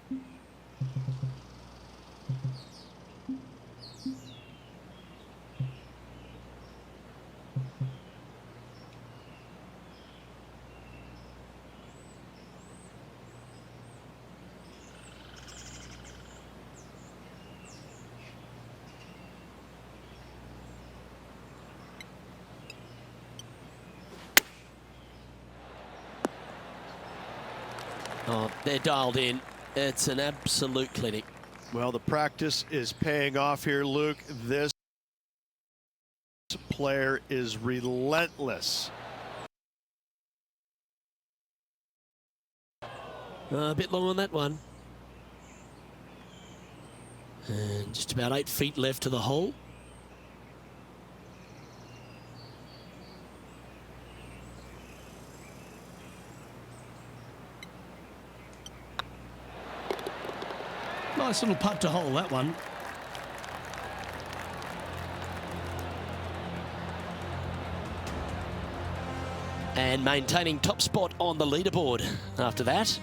Oh, they're dialed in. It's an absolute clinic. Well, the practice is paying off here, Luke. This player is relentless. A bit long on that one. And just about 8 feet left to the hole. Nice little putt to hole, that one. And maintaining top spot on the leaderboard after that.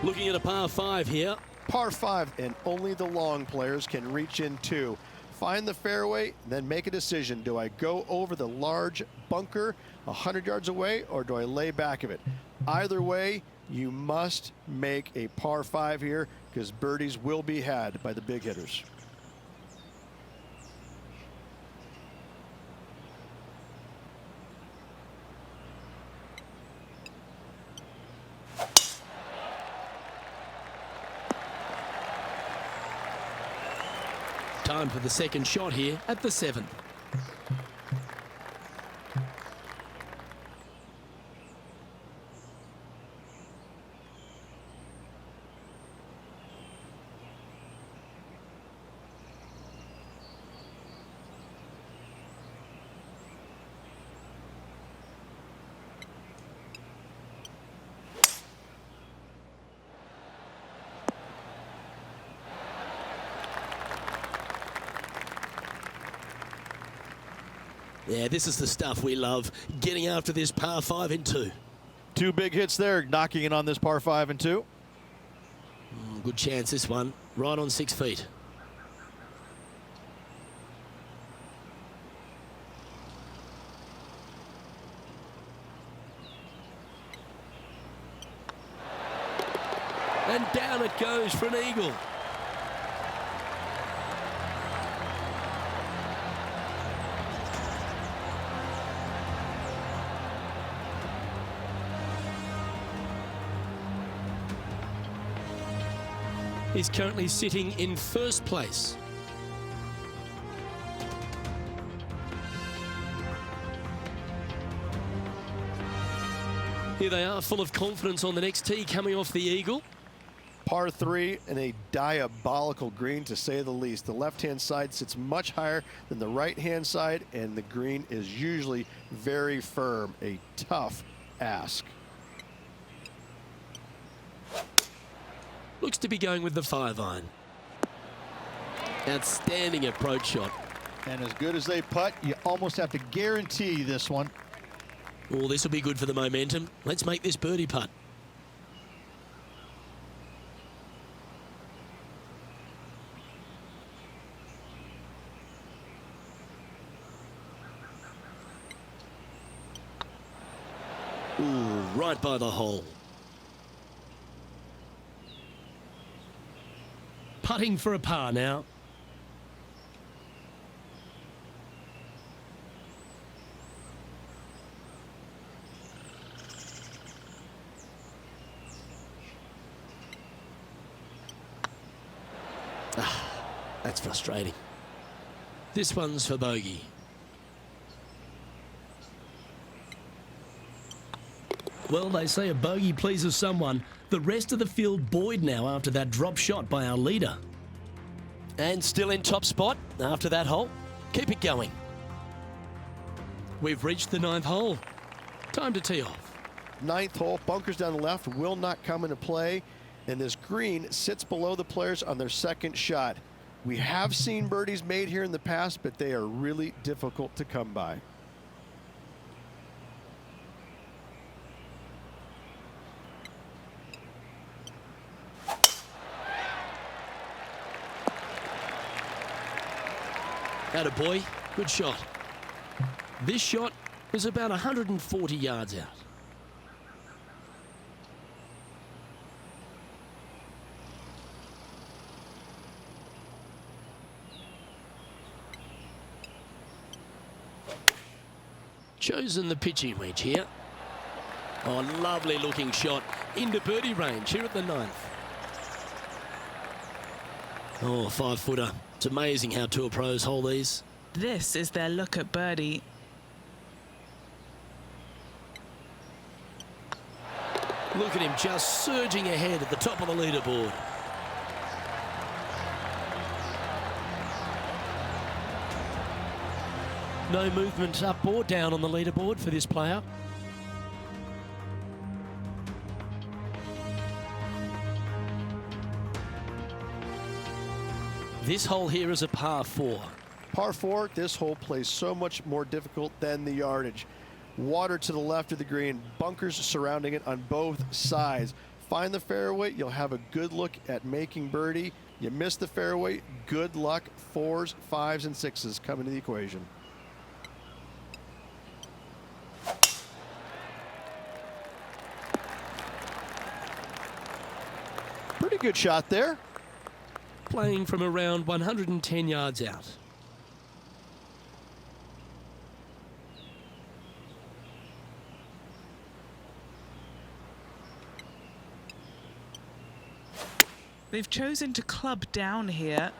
Looking at a par 5 here. Par 5, and only the long players can reach in two. Find the fairway, then make a decision. Do I go over the large bunker 100 yards away, or do I lay back of it? Either way, you must make a par 5 here, because birdies will be had by the big hitters. Time for the second shot here at the 7th. Yeah, this is the stuff we love, getting after this par 5 in 2. Two big hits there, knocking in on this par 5 and 2. Good chance, this one, right on 6 feet. And down it goes for an eagle. He's currently sitting in first place. Here they are, full of confidence on the next tee, coming off the eagle. Par 3 and a diabolical green, to say the least. The left-hand side sits much higher than the right-hand side, and the green is usually very firm. A tough ask. Looks to be going with the 5-iron. Outstanding approach shot. And as good as they putt, you almost have to guarantee this one. Oh, this will be good for the momentum. Let's make this birdie putt. Ooh, right by the hole. Putting for a par now. That's frustrating. This one's for bogey. Well, they say a bogey pleases someone. The rest of the field buoyed now after that drop shot by our leader. And still in top spot after that hole. Keep it going. We've reached the 9th hole. Time to tee off. 9th hole, bunkers down the left will not come into play, and this green sits below the players on their second shot. We have seen birdies made here in the past, but they are really difficult to come by. Attaboy, good shot. This shot is about 140 yards out. Chosen the pitching wedge here. Oh, lovely looking shot into birdie range here at the 9th. Oh, 5-footer. It's amazing how tour pros hold these. This is their look at birdie. Look at him just surging ahead at the top of the leaderboard. No movement up or down on the leaderboard for this player. This hole here is a par 4. Par 4, this hole plays so much more difficult than the yardage. Water to the left of the green, bunkers surrounding it on both sides. Find the fairway, you'll have a good look at making birdie. You miss the fairway, good luck. 4s, 5s, and 6s come into the equation. Pretty good shot there. Playing from around 110 yards out. They've chosen to club down here.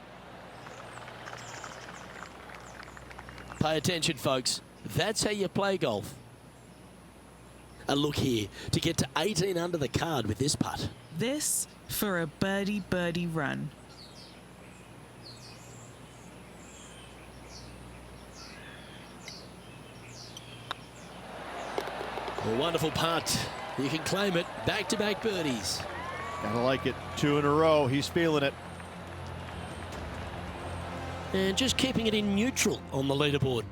Pay attention, folks. That's how you play golf. A look here to get to 18 under the card with this putt. This for a birdie run. A wonderful putt. You can claim it. Back-to-back birdies. Gotta like it. 2 in a row. He's feeling it. And just keeping it in neutral on the leaderboard.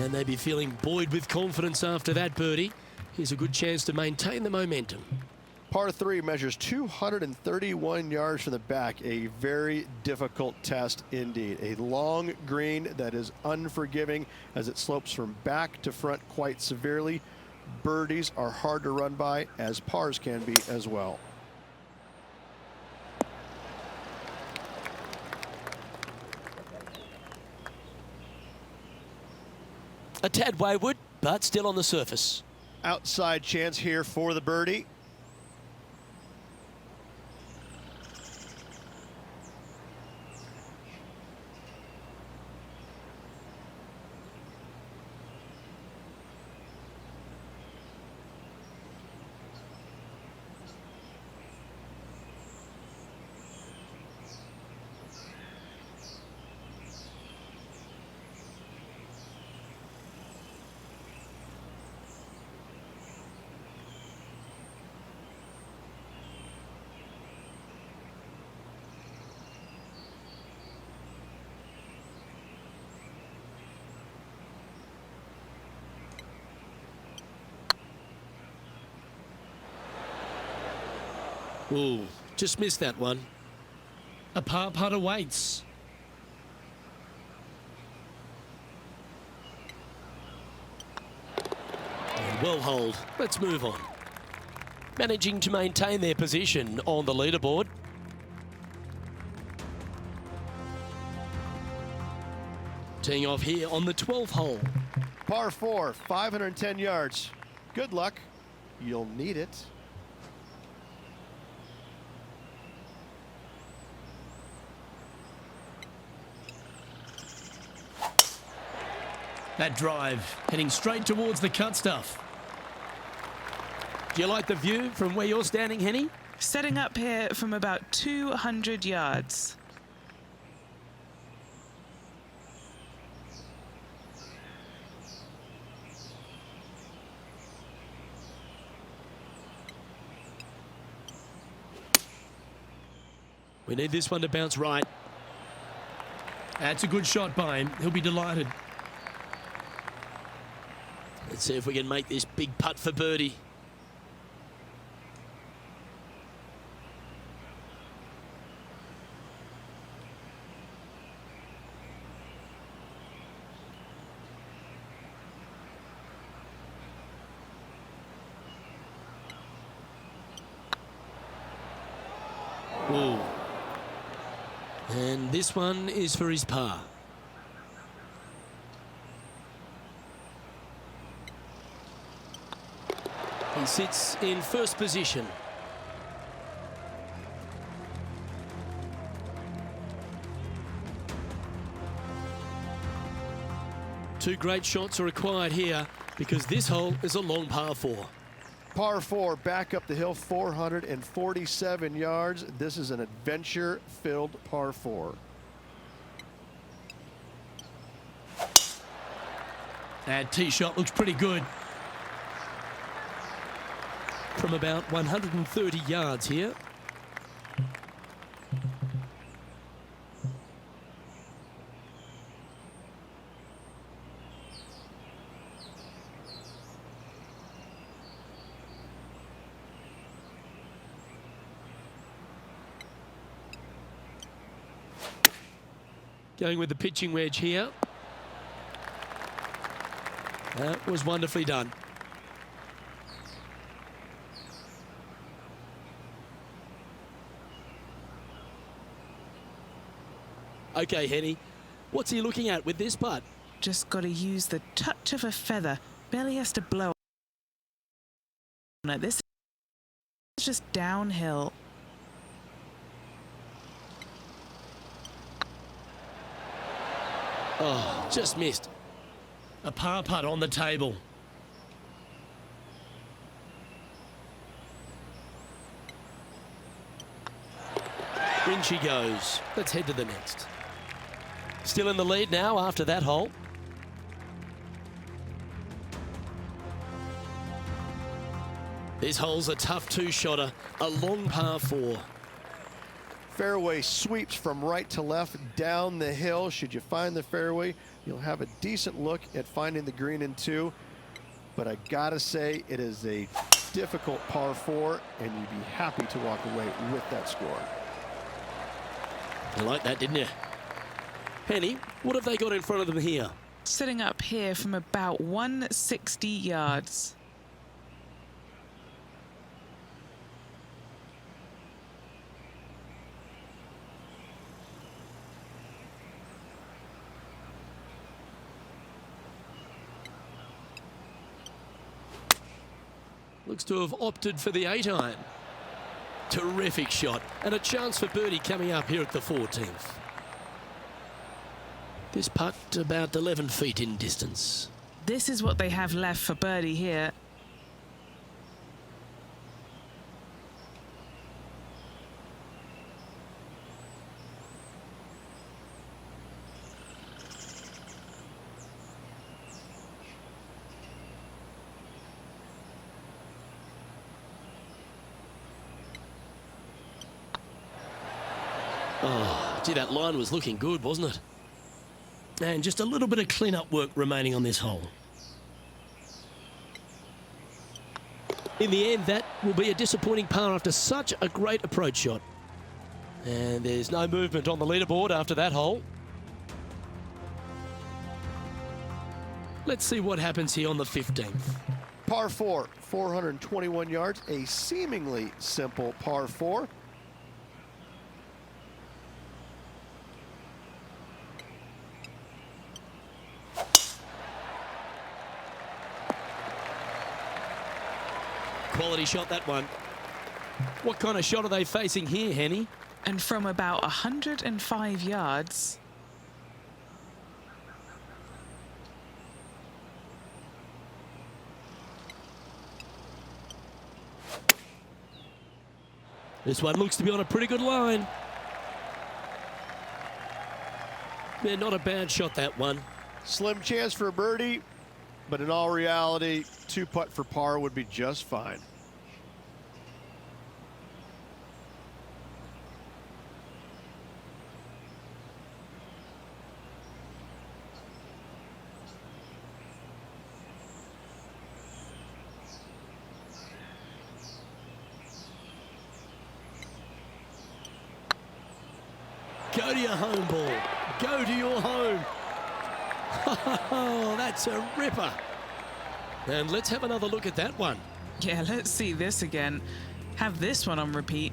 And they'd be feeling buoyed with confidence after that birdie. Here's a good chance to maintain the momentum. Par 3 measures 231 yards from the back. A very difficult test indeed. A long green that is unforgiving as it slopes from back to front quite severely. Birdies are hard to run by, as pars can be as well. A tad wayward, but still on the surface. Outside chance here for the birdie. Ooh, just missed that one. A par putt awaits. And well holed. Let's move on. Managing to maintain their position on the leaderboard. Teeing off here on the 12th hole. Par 4, 510 yards. Good luck. You'll need it. That drive heading straight towards the cut stuff. Do you like the view from where you're standing, Henny? Setting up here from about 200 yards. We need this one to bounce right. That's a good shot by him. He'll be delighted. Let's see if we can make this big putt for birdie. Ooh. And this one is for his par. He sits in first position. Two great shots are required here because this hole is a long par 4. Par 4, back up the hill, 447 yards. This is an adventure-filled par 4. That tee shot looks pretty good. From about 130 yards here. Going with the pitching wedge here. That was wonderfully done. Okay, Henny, what's he looking at with this putt? Just got to use the touch of a feather. Barely has to blow on it. This is just downhill. Oh, just missed. A par putt on the table. In she goes. Let's head to the next. Still in the lead now after that hole. This hole's a tough two-shotter, a long par 4. Fairway sweeps from right to left down the hill. Should you find the fairway, you'll have a decent look at finding the green in 2. But I gotta say, it is a difficult par 4, and you'd be happy to walk away with that score. You like that, didn't you? Henny, what have they got in front of them here? Sitting up here from about 160 yards. Looks to have opted for the 8-iron. Terrific shot, and a chance for birdie coming up here at the 14th. This putt about 11 feet in distance. This is what they have left for birdie here. Oh, gee, that line was looking good, wasn't it? And just a little bit of clean-up work remaining on this hole. In the end, that will be a disappointing par after such a great approach shot. And there's no movement on the leaderboard after that hole. Let's see what happens here on the 15th. Par 4, 421 yards, a seemingly simple par 4. Quality shot, that one. What kind of shot are they facing here, Henny? And from about 105 yards. This one looks to be on a pretty good line. Yeah, not a bad shot, that one. Slim chance for a birdie, but in all reality, 2-putt for par would be just fine. Go to your home, ball. Go to your home. Oh, that's a ripper. And let's have another look at that one. Yeah, let's see this again. Have this one on repeat.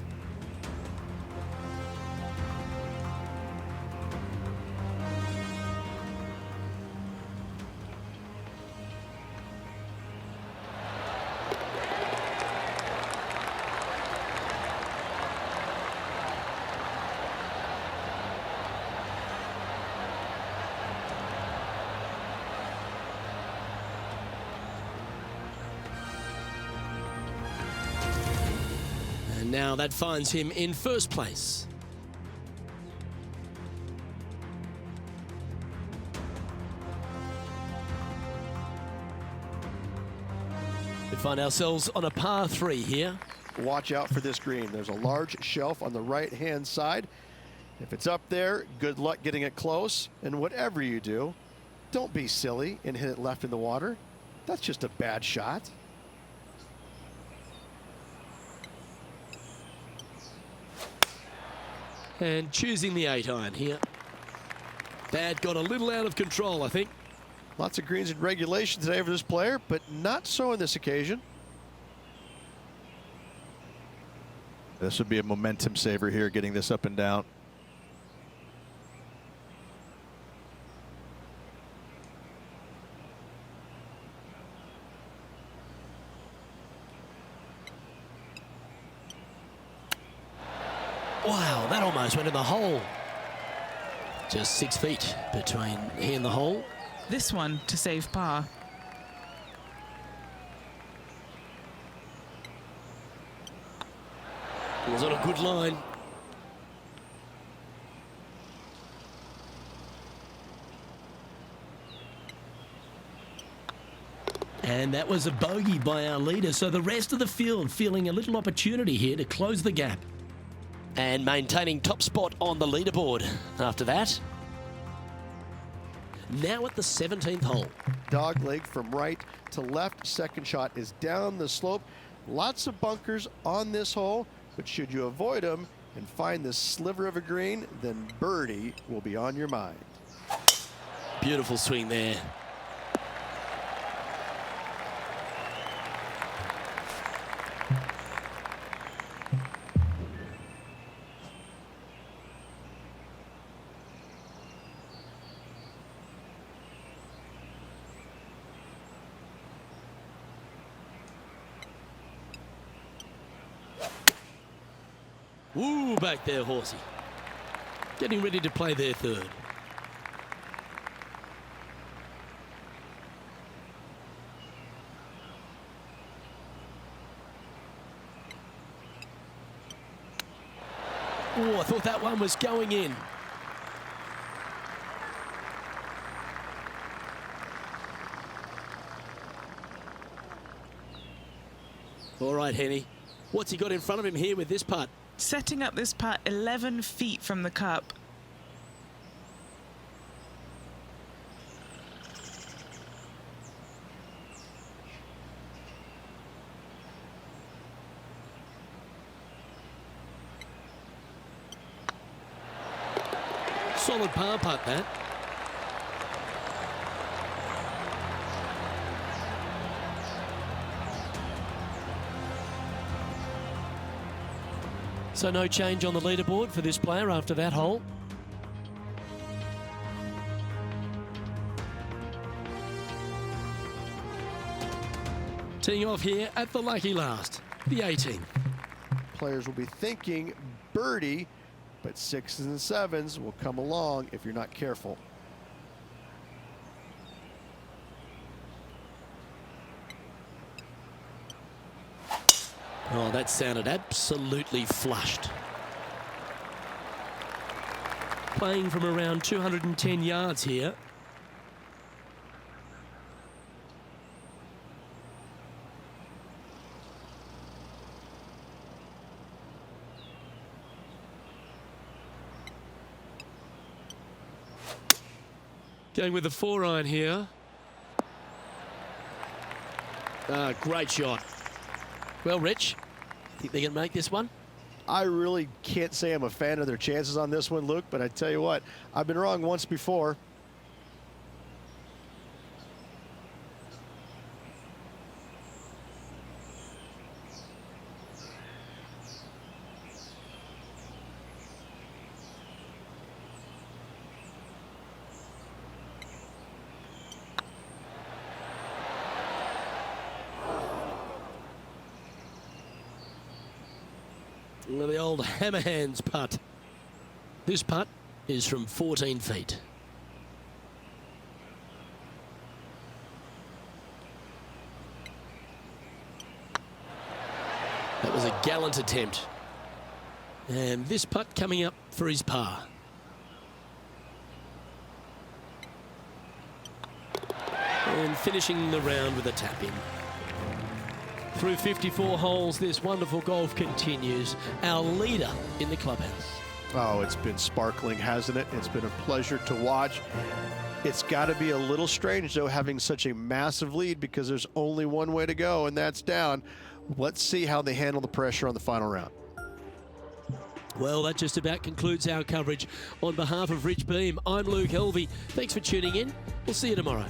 And now that finds him in first place. We find ourselves on a par 3 here. Watch out for this green. There's a large shelf on the right-hand side. If it's up there, good luck getting it close. And whatever you do, don't be silly and hit it left in the water. That's just a bad shot. And choosing the 8-iron here. That got a little out of control, I think. Lots of greens in regulation today for this player, but not so on this occasion. This would be a momentum saver here, getting this up and down. Wow, that almost went in the hole. Just 6 feet between he and the hole. This one to save par. It was on a good line. And that was a bogey by our leader, so the rest of the field feeling a little opportunity here to close the gap. And maintaining top spot on the leaderboard after that. Now at the 17th hole. Dog leg from right to left. Second shot is down the slope. Lots of bunkers on this hole, but should you avoid them and find this sliver of a green, then birdie will be on your mind. Beautiful swing there. Ooh, back there, Horsey. Getting ready to play their third. Oh, I thought that one was going in. All right, Henny. What's he got in front of him here with this putt? Setting up this putt 11 feet from the cup. Solid par putt, that. So no change on the leaderboard for this player after that hole. Teeing off here at the lucky last, the 18th. Players will be thinking birdie, but 6s and 7s will come along if you're not careful. Oh, that sounded absolutely flushed. Playing from around 210 yards here. Going with the 4-iron here. Great shot. Well, Rich, think they can make this one? I really can't say I'm a fan of their chances on this one, Luke, but I tell you what, I've been wrong once before. The old hammerhands putt. This putt is from 14 feet. That was a gallant attempt. And this putt coming up for his par. And finishing the round with a tap in. Through 54 holes, this wonderful golf continues. Our leader in the clubhouse. Oh, it's been sparkling, hasn't it? It's been a pleasure to watch. It's got to be a little strange, though, having such a massive lead, because there's only one way to go, and that's down. Let's see how they handle the pressure on the final round. Well, that just about concludes our coverage. On behalf of Rich Beam, I'm Luke Helvey. Thanks for tuning in. We'll see you tomorrow.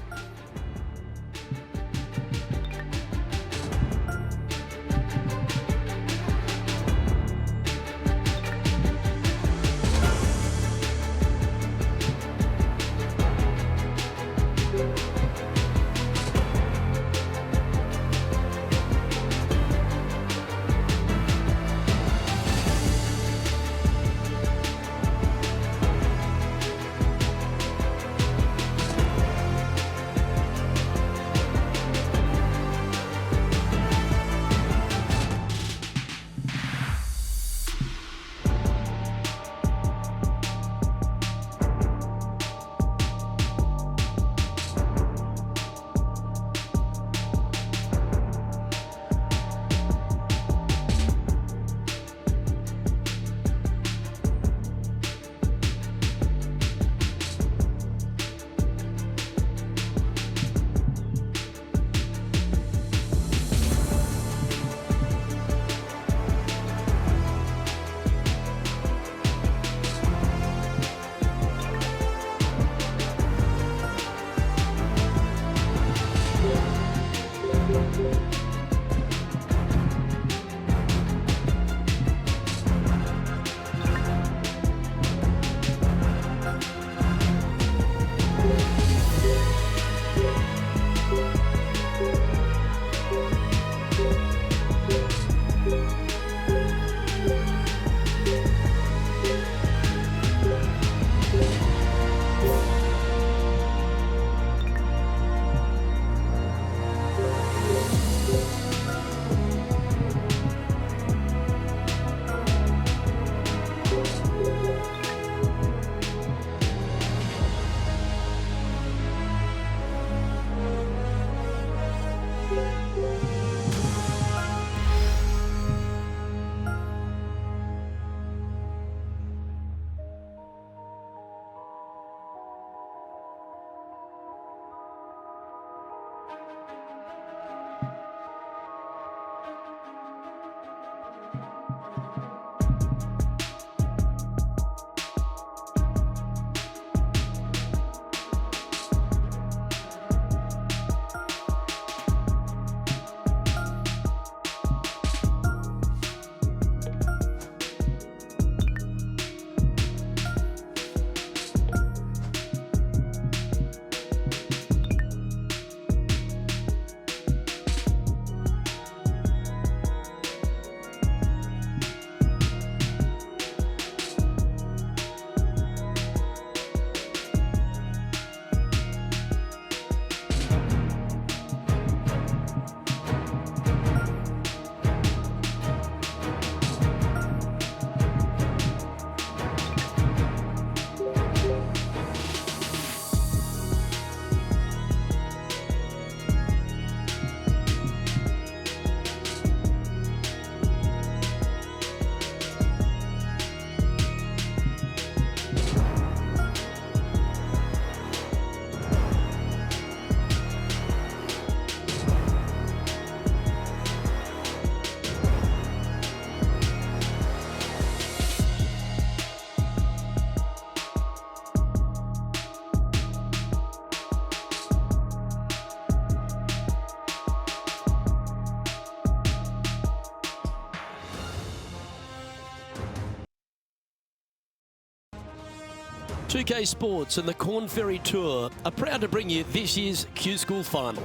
.2K Sports and the Corn Ferry Tour are proud to bring you this year's Q School Final.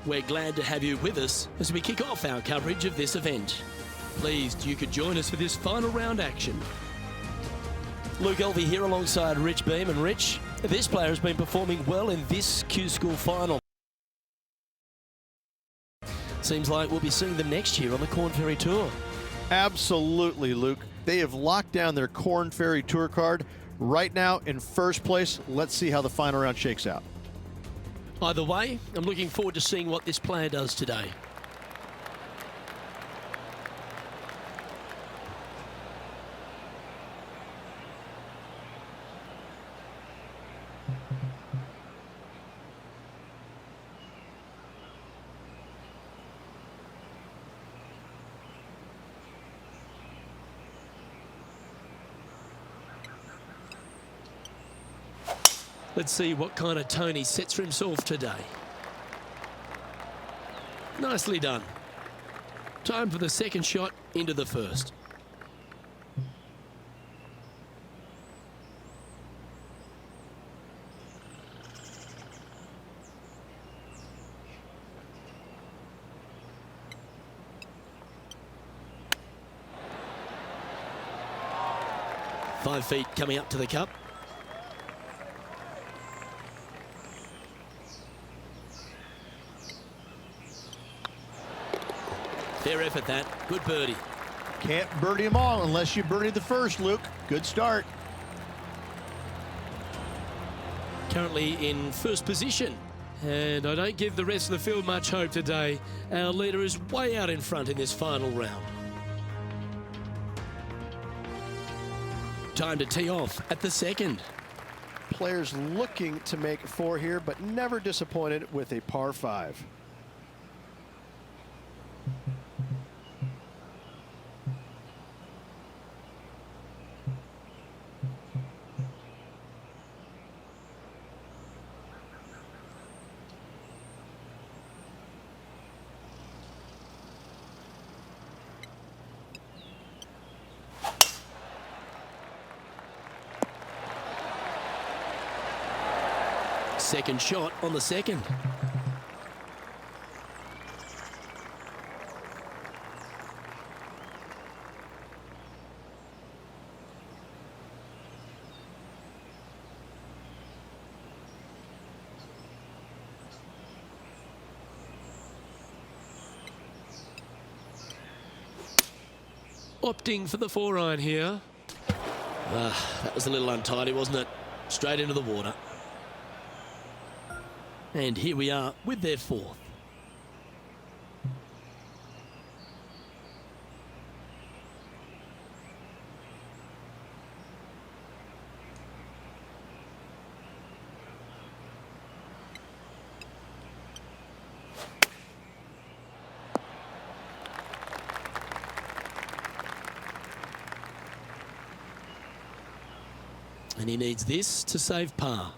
We're glad to have you with us as we kick off our coverage of this event. Pleased you could join us for this final round action. Luke Helvey here alongside Rich Beam. And Rich, this player has been performing well in this Q School Final. Seems like we'll be seeing them next year on the Corn Ferry Tour. Absolutely, Luke. they have locked down their Korn Ferry Tour card right now in first place. Let's see how the final round shakes out. Either way, I'm looking forward to seeing what this player does today. Let's see what kind of tone he sets for himself today. Nicely done. Time for the second shot into the first. Five feet coming up to the cup. Fair effort that. Good birdie. Can't birdie them all unless you birdie the first, Luke. Good start. Currently in first position. And I don't give the rest of the field much hope today. Our leader is way out in front in this final round. Time to tee off at the second. Players looking to make 4 here, but never disappointed with a par 5. Second shot on the second. Opting for the 4-iron here. That was a little untidy, wasn't it? Straight into the water. And here we are with their 4th. And he needs this to save par.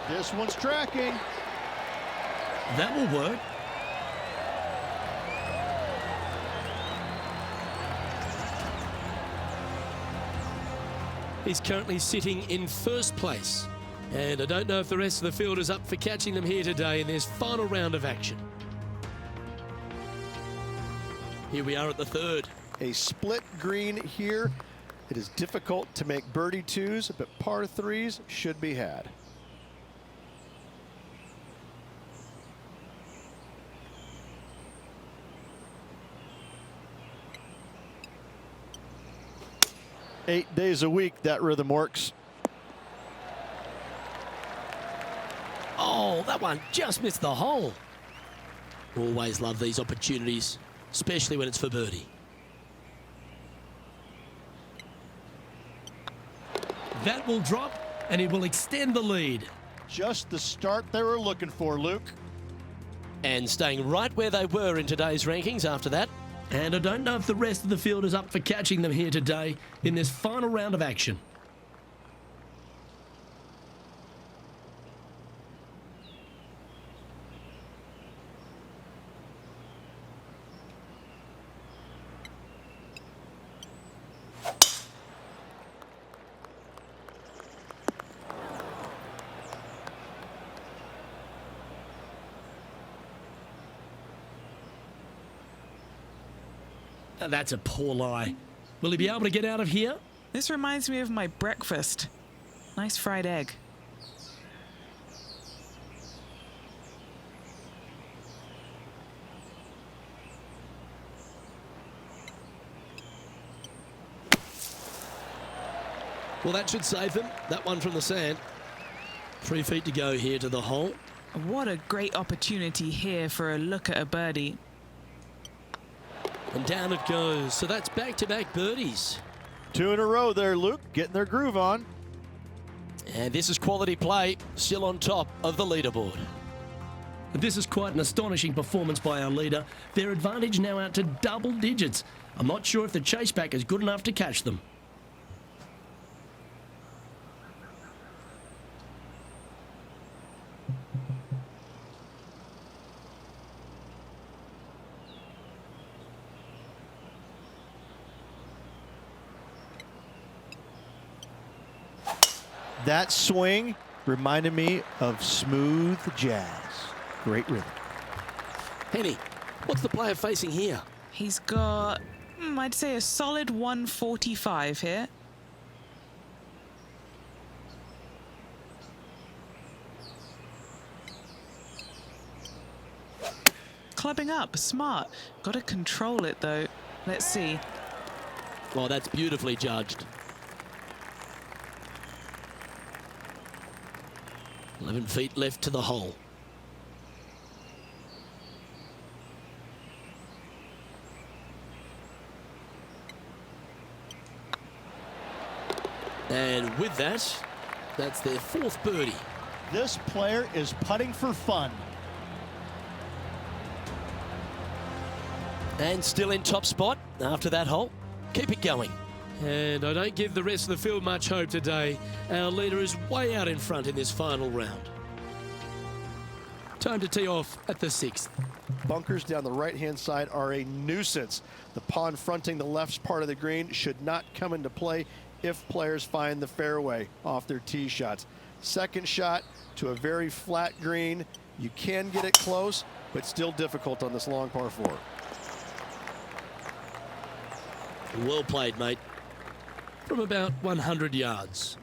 This one's tracking. That will work. He's currently sitting in first place. And I don't know if the rest of the field is up for catching them here today in this final round of action. Here we are at the third. A split green here. It is difficult to make birdie 2s, but par 3s should be had. Eight days a week, that rhythm works. Oh, that one just missed the hole. Always love these opportunities, especially when it's for birdie. That will drop, and it will extend the lead. Just the start they were looking for, Luke. And staying right where they were in today's rankings after that. And I don't know if the rest of the field is up for catching them here today in this final round of action. That's a poor lie. Will he be able to get out of here? This reminds me of my breakfast. Nice fried egg. Well, that should save them. That one from the sand. 3 feet to go here to the hole. What a great opportunity here for a look at a birdie. And down it goes. So that's back-to-back birdies. 2 in a row there, Luke, getting their groove on. And this is quality play, still on top of the leaderboard. This is quite an astonishing performance by our leader. Their advantage now out to double digits. I'm not sure if the chase back is good enough to catch them. That swing reminded me of smooth jazz. Great rhythm. Henny, what's the player facing here? He's got, I'd say a solid 145 here. Clubbing up, smart. Got to control it though. Let's see. Well, that's beautifully judged. 11 feet left to the hole. And with that, that's their 4th birdie. This player is putting for fun. And still in top spot after that hole. Keep it going. And I don't give the rest of the field much hope today. Our leader is way out in front in this final round. Time to tee off at the 6th. Bunkers down the right-hand side are a nuisance. The pond fronting the left part of the green should not come into play if players find the fairway off their tee shots. Second shot to a very flat green. You can get it close, but still difficult on this long par 4. Well played, mate. From about 100 yards.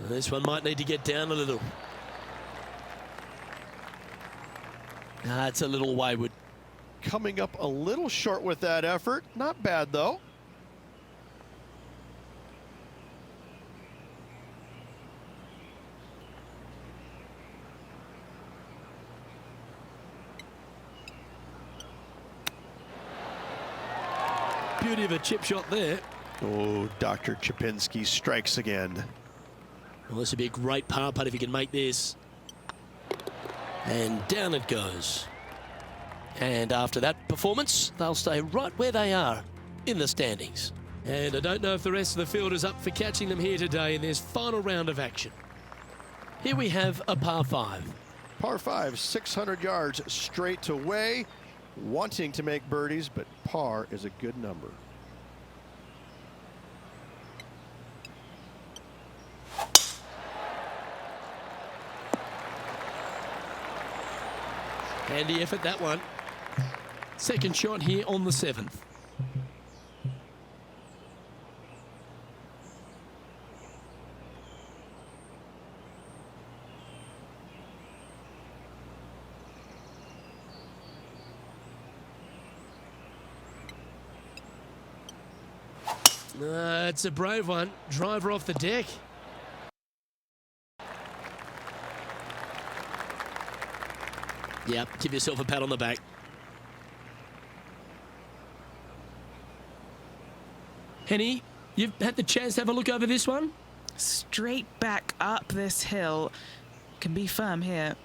This one might need to get down a little. It's a little wayward. Coming up a little short with that effort. Not bad, though. Beauty of a chip shot there. Oh, Dr. Chapinski strikes again. Well, this would be a great par putt if he can make this. And down it goes. And after that performance, they'll stay right where they are in the standings. And I don't know if the rest of the field is up for catching them here today in this final round of action. Here we have a par 5. Par 5, 600 yards straight away. Wanting to make birdies, but par is a good number. Handy effort, that one. Second shot here on the 7th. It's a brave one. Driver off the deck. Yep, give yourself a pat on the back. Henny, you've had the chance to have a look over this one? Straight back up this hill. Can be firm here.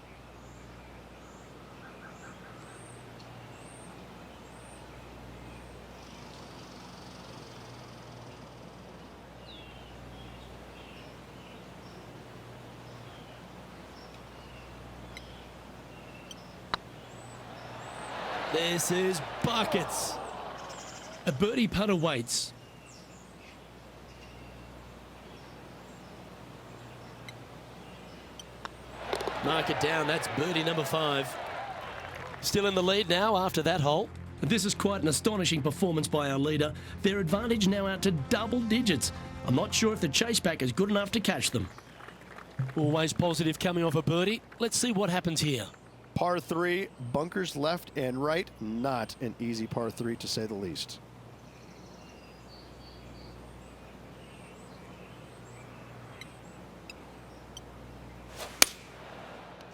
This is buckets. A birdie putt awaits. Mark it down, that's birdie number 5. Still in the lead now after that hole. This is quite an astonishing performance by our leader. Their advantage now out to double digits. I'm not sure if the chase back is good enough to catch them. Always positive coming off a birdie. Let's see what happens here. Par 3, bunkers left and right. Not an easy par 3 to say the least.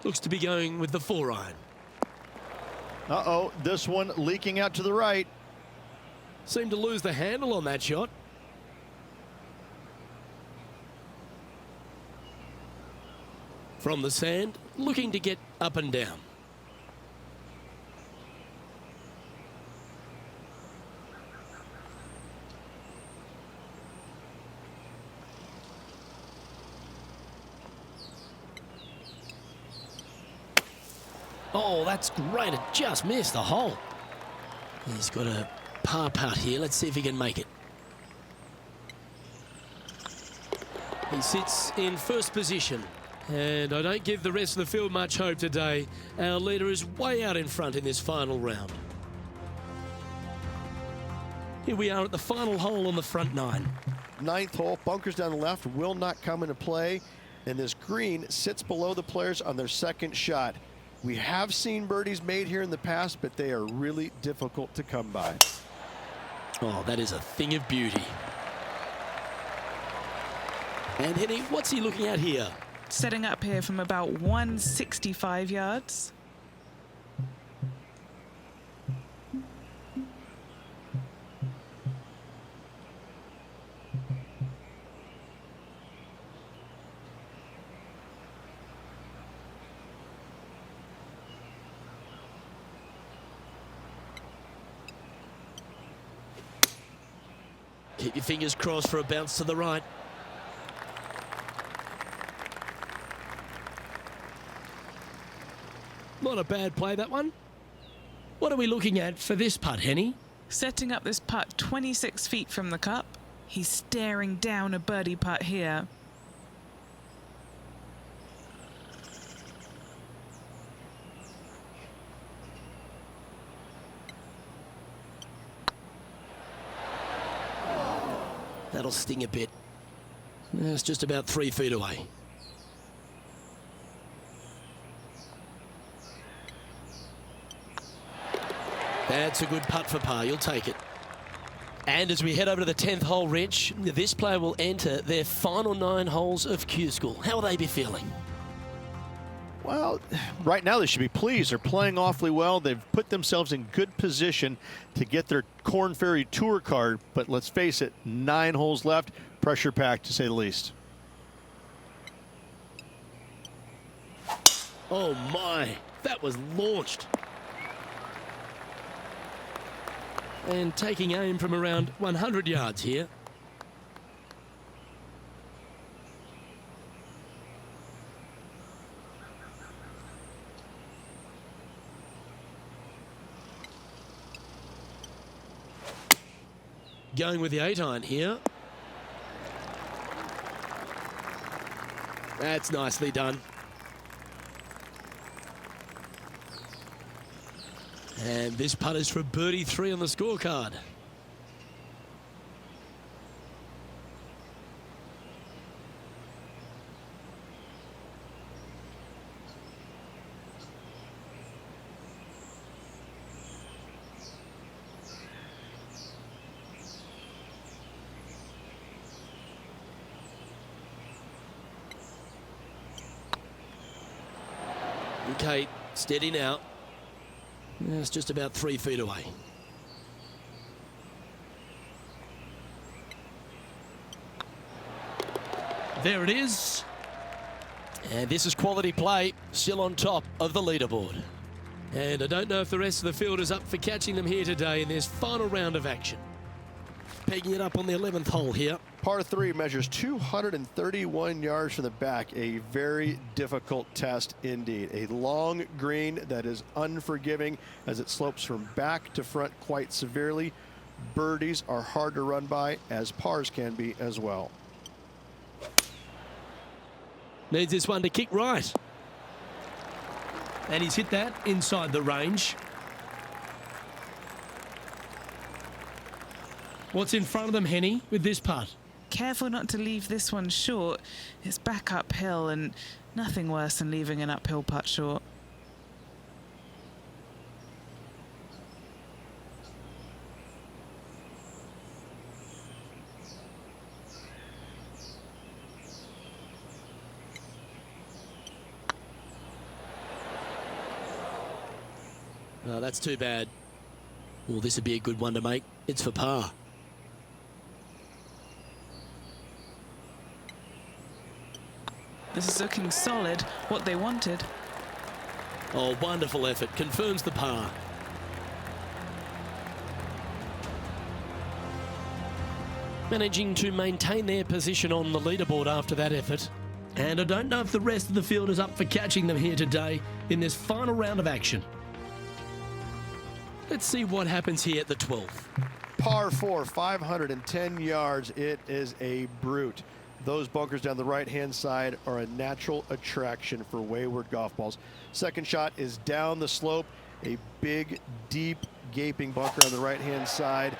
Looks to be going with the 4-iron. Uh-oh, this one leaking out to the right. Seemed to lose the handle on that shot. From the sand, looking to get up and down. Oh, that's great. It just missed the hole. He's got a par putt here. Let's see if he can make it. He sits in first position. And I don't give the rest of the field much hope today. Our leader is way out in front in this final round. Here we are at the final hole on the front 9. 9th hole, bunkers down the left will not come into play. And this green sits below the players on their second shot. We have seen birdies made here in the past, but they are really difficult to come by. Oh, that is a thing of beauty. And Henny, what's he looking at here? Setting up here from about 165 yards. Keep your fingers crossed for a bounce to the right. Not a bad play, that one. What are we looking at for this putt, Henny? Setting up this putt 26 feet from the cup. He's staring down a birdie putt here. That'll sting a bit. It's just about 3 feet away. That's a good putt for par. You'll take it. And as we head over to the 10th hole, Rich, this player will enter their final 9 holes of Q School. How will they be feeling? Well, right now they should be pleased. They're playing awfully well. They've put themselves in good position to get their Korn Ferry Tour card. But let's face it, 9 holes left. Pressure packed, to say the least. Oh my, that was launched. And taking aim from around 100 yards here. Going with the 8-iron here. That's nicely done. And this putt is for birdie 3 on the scorecard. Okay, steady now. It's just about 3 feet away. There it is. And this is quality play, still on top of the leaderboard. And I don't know if the rest of the field is up for catching them here today in this final round of action. Pegging it up on the 11th hole here. Par 3 measures 231 yards from the back. A very difficult test indeed. A long green that is unforgiving as it slopes from back to front quite severely. Birdies are hard to run by, as pars can be as well. Needs this one to kick right. And he's hit that inside the range. What's in front of them, Henny, with this putt? Careful not to leave this one short. It's back uphill and nothing worse than leaving an uphill putt short. Oh, that's too bad. Well, this would be a good one to make. It's for par. This is looking solid, what they wanted. Oh, wonderful effort. Confirms the par. Managing to maintain their position on the leaderboard after that effort. And I don't know if the rest of the field is up for catching them here today in this final round of action. Let's see what happens here at the 12th. Par 4, 510 yards. It is a brute. Those bunkers down the right-hand side are a natural attraction for wayward golf balls. Second shot is down the slope. A big, deep, gaping bunker on the right-hand side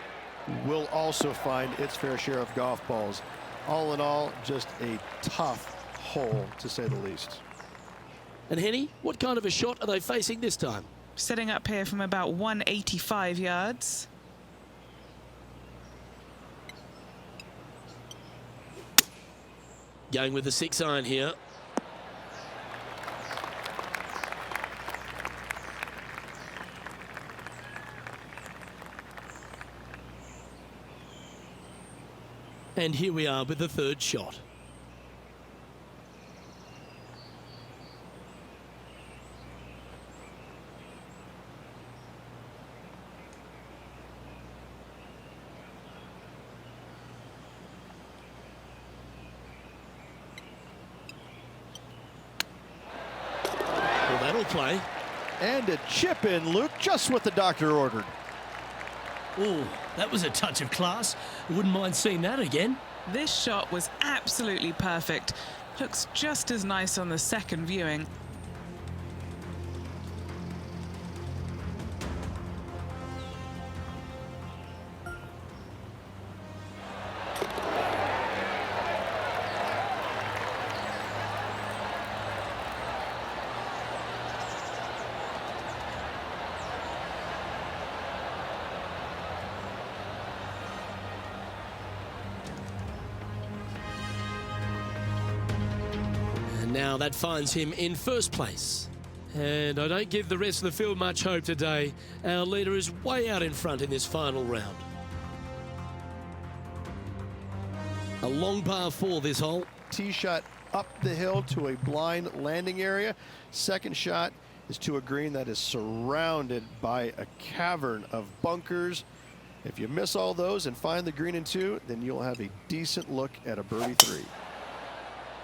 will also find its fair share of golf balls. All in all, just a tough hole, to say the least. And Henny, what kind of a shot are they facing this time? Setting up here from about 185 yards. Going with the 6-iron here. And here we are with the third shot. That'll play. And a chip in, Luke, just what the doctor ordered. Oh, that was a touch of class. Wouldn't mind seeing that again. This shot was absolutely perfect. Looks just as nice on the second viewing. Now that finds him in first place. And I don't give the rest of the field much hope today. Our leader is way out in front in this final round. A long par 4 this hole. Tee shot up the hill to a blind landing area. Second shot is to a green that is surrounded by a cavern of bunkers. If you miss all those and find the green in 2, then you'll have a decent look at a birdie 3.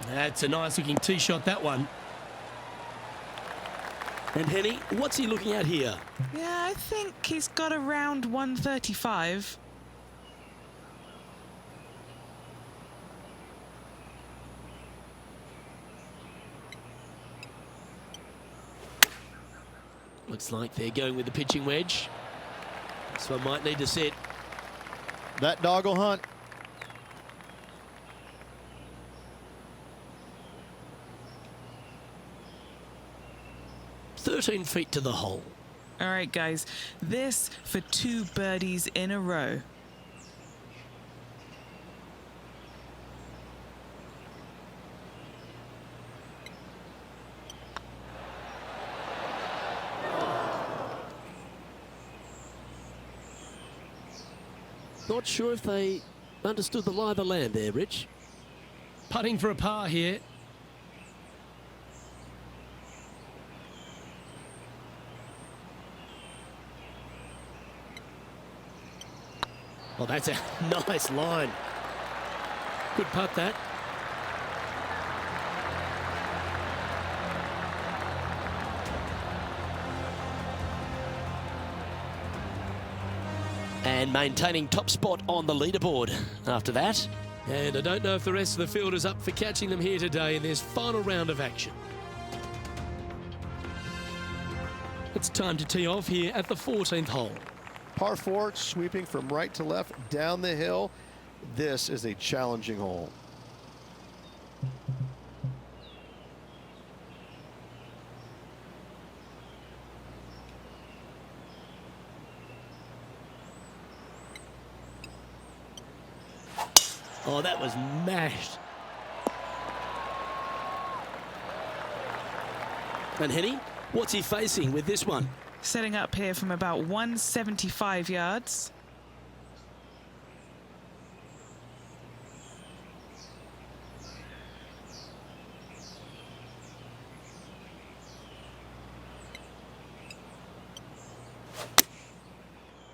That's a nice looking tee shot, that one. And Henny, what's he looking at here? Yeah, I think he's got around 135. Looks like they're going with the pitching wedge. This one might need to sit. That dog will hunt. 13 feet to the hole. All right, guys, this for 2 birdies in a row. Not sure if they understood the lie of the land there, Rich. Putting for a par here. Oh, that's a nice line. Good putt, that. And maintaining top spot on the leaderboard after that. And I don't know if the rest of the field is up for catching them here today in this final round of action. It's time to tee off here at the 14th hole. Par 4, sweeping from right to left down the hill. This is a challenging hole. Oh, that was mashed. And Henny, what's he facing with this one? Setting up here from about 175 yards.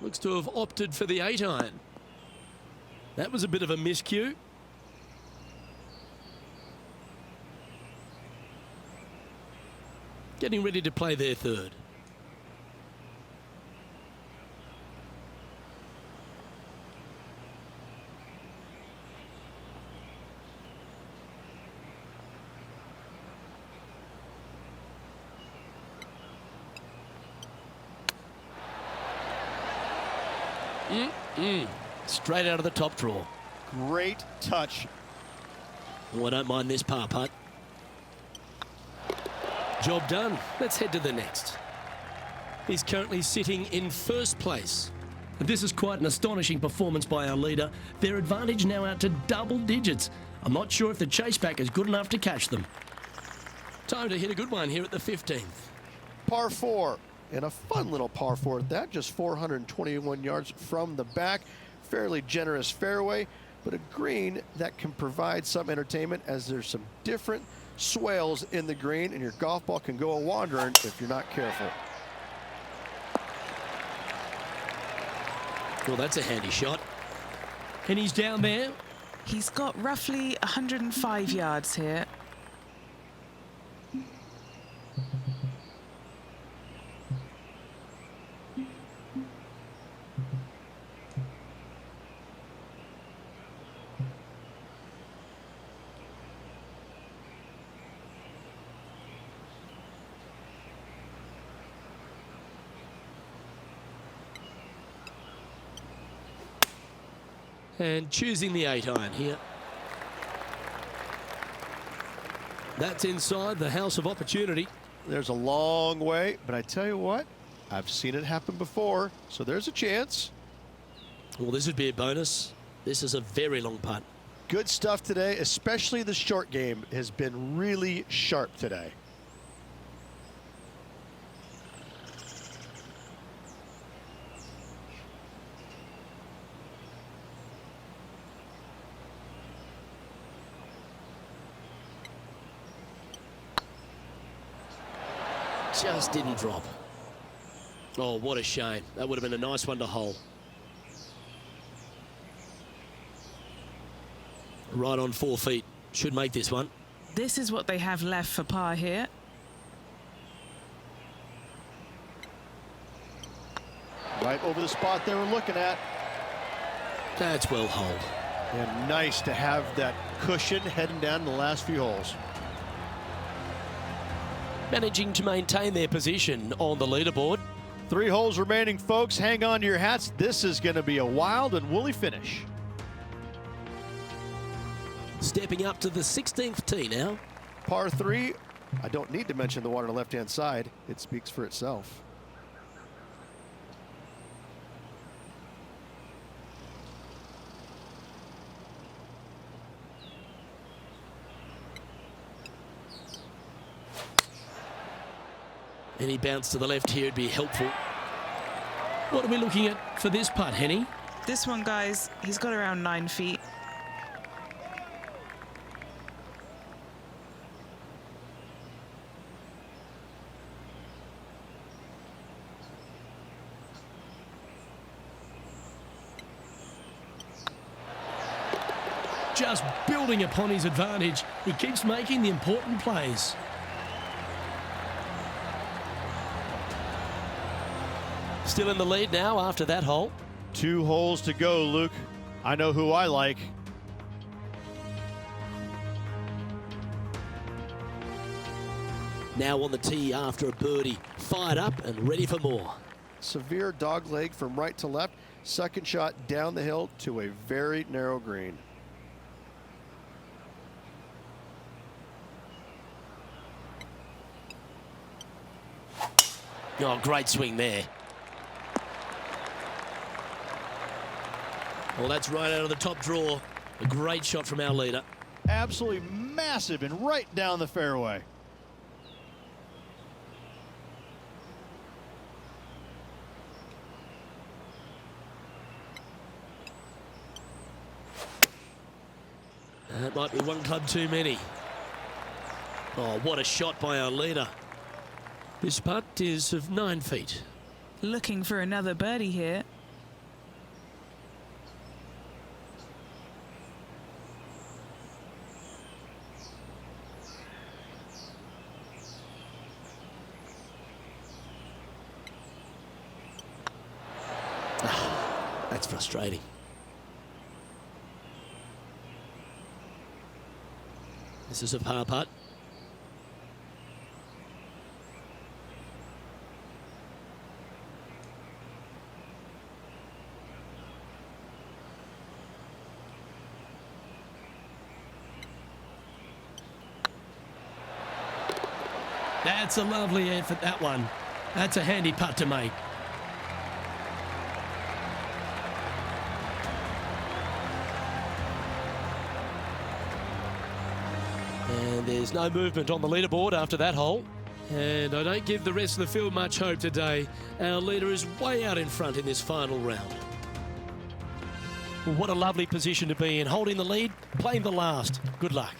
Looks to have opted for the 8-iron. That was a bit of a miscue. Getting ready to play their third. Straight out of the top draw. Great touch. Oh, I don't mind this par putt. Job done. Let's head to the next. He's currently sitting in first place. This is quite an astonishing performance by our leader. Their advantage now out to double digits. I'm not sure if the chase back is good enough to catch them. Time to hit a good one here at the 15th. Par 4, and a fun little par 4 at that, just 421 yards from the back. Fairly generous fairway, but a green that can provide some entertainment as there's some different swales in the green, and your golf ball can go a-wandering if you're not careful. Well, that's a handy shot. And he's down there. He's got roughly 105 yards here. And choosing the 8-iron here. That's inside the house of opportunity. There's a long way, but I tell you what, I've seen it happen before, so there's a chance. Well, this would be a bonus. This is a very long putt. Good stuff today, especially the short game has been really sharp today. Just didn't drop. Oh, what a shame. That would have been a nice one to hole. Right on 4 feet. Should make this one. This is what they have left for par here. Right over the spot they were looking at. That's well holed. And nice to have that cushion heading down the last few holes. Managing to maintain their position on the leaderboard. 3 holes remaining, folks. Hang on to your hats. This is going to be a wild and woolly finish. Stepping up to the 16th tee now. Par 3. I don't need to mention the one on the left-hand side. It speaks for itself. Any bounce to the left here would be helpful. What are we looking at for this putt, Henny? This one, guys, he's got around 9 feet. just building upon his advantage. He keeps making the important plays. Still in the lead now after that hole. 2 holes to go, Luke. I know who I like. Now on the tee after a birdie. Fired up and ready for more. Severe dog leg from right to left. Second shot down the hill to a very narrow green. Oh, great swing there. Well, that's right out of the top draw. A great shot from our leader. Absolutely massive and right down the fairway. That might be one club too many. Oh, what a shot by our leader. This putt is of 9 feet. Looking for another birdie here. That's frustrating. This is a par putt. That's a lovely effort, that one. That's a handy putt to make. And there's no movement on the leaderboard after that hole. And I don't give the rest of the field much hope today. Our leader is way out in front in this final round. Well, what a lovely position to be in. Holding the lead, playing the last. Good luck.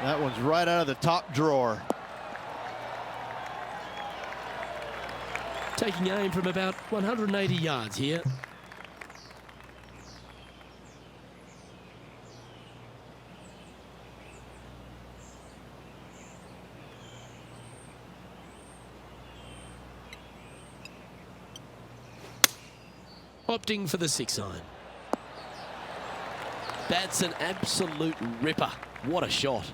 That one's right out of the top drawer. Taking aim from about 180 yards here. Opting for the 6-iron. That's an absolute ripper. What a shot.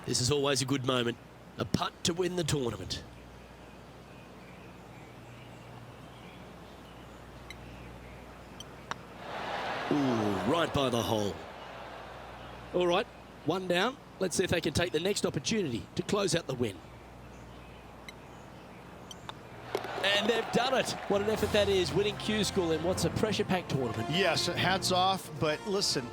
This is always a good moment. A putt to win the tournament. Ooh, right by the hole. All right, one down. Let's see if they can take the next opportunity to close out the win. And they've done it. What an effort that is, winning Q School in what's a pressure-packed tournament. Yes, hats off, but listen,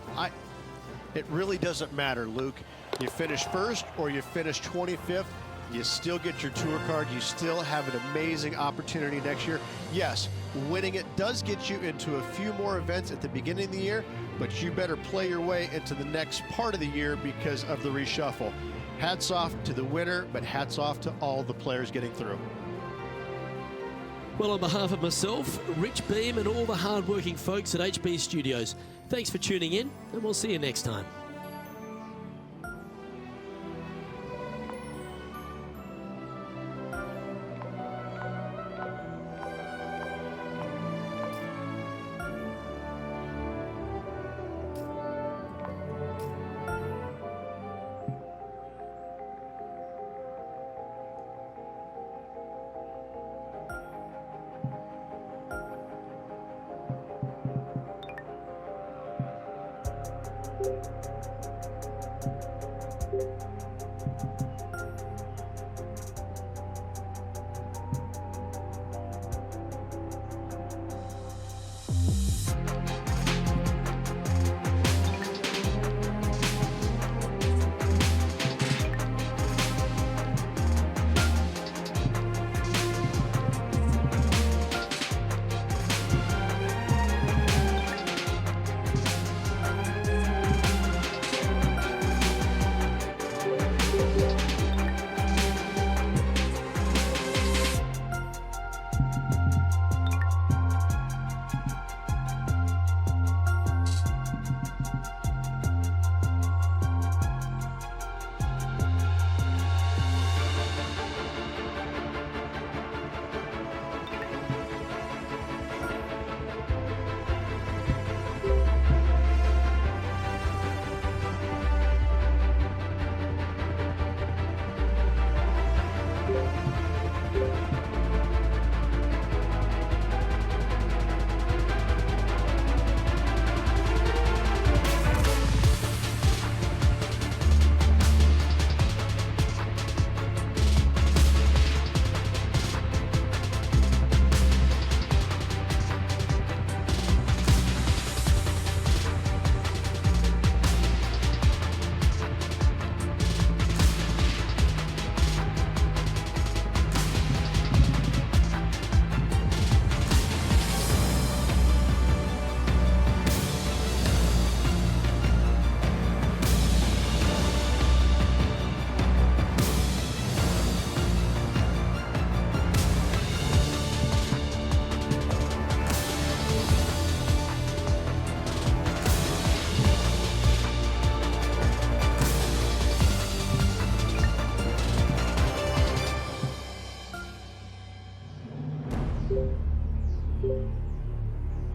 it really doesn't matter, Luke. You finish first or you finish 25th, you still get your tour card. You still have an amazing opportunity next year. Yes, winning it does get you into a few more events at the beginning of the year, but you better play your way into the next part of the year because of the reshuffle. Hats off to the winner, but hats off to all the players getting through. Well, on behalf of myself, Rich Beam, and all the hard-working folks at HB Studios, thanks for tuning in, and we'll see you next time.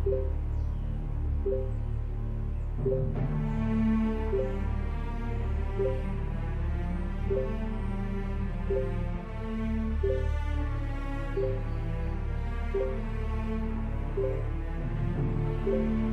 Thank you.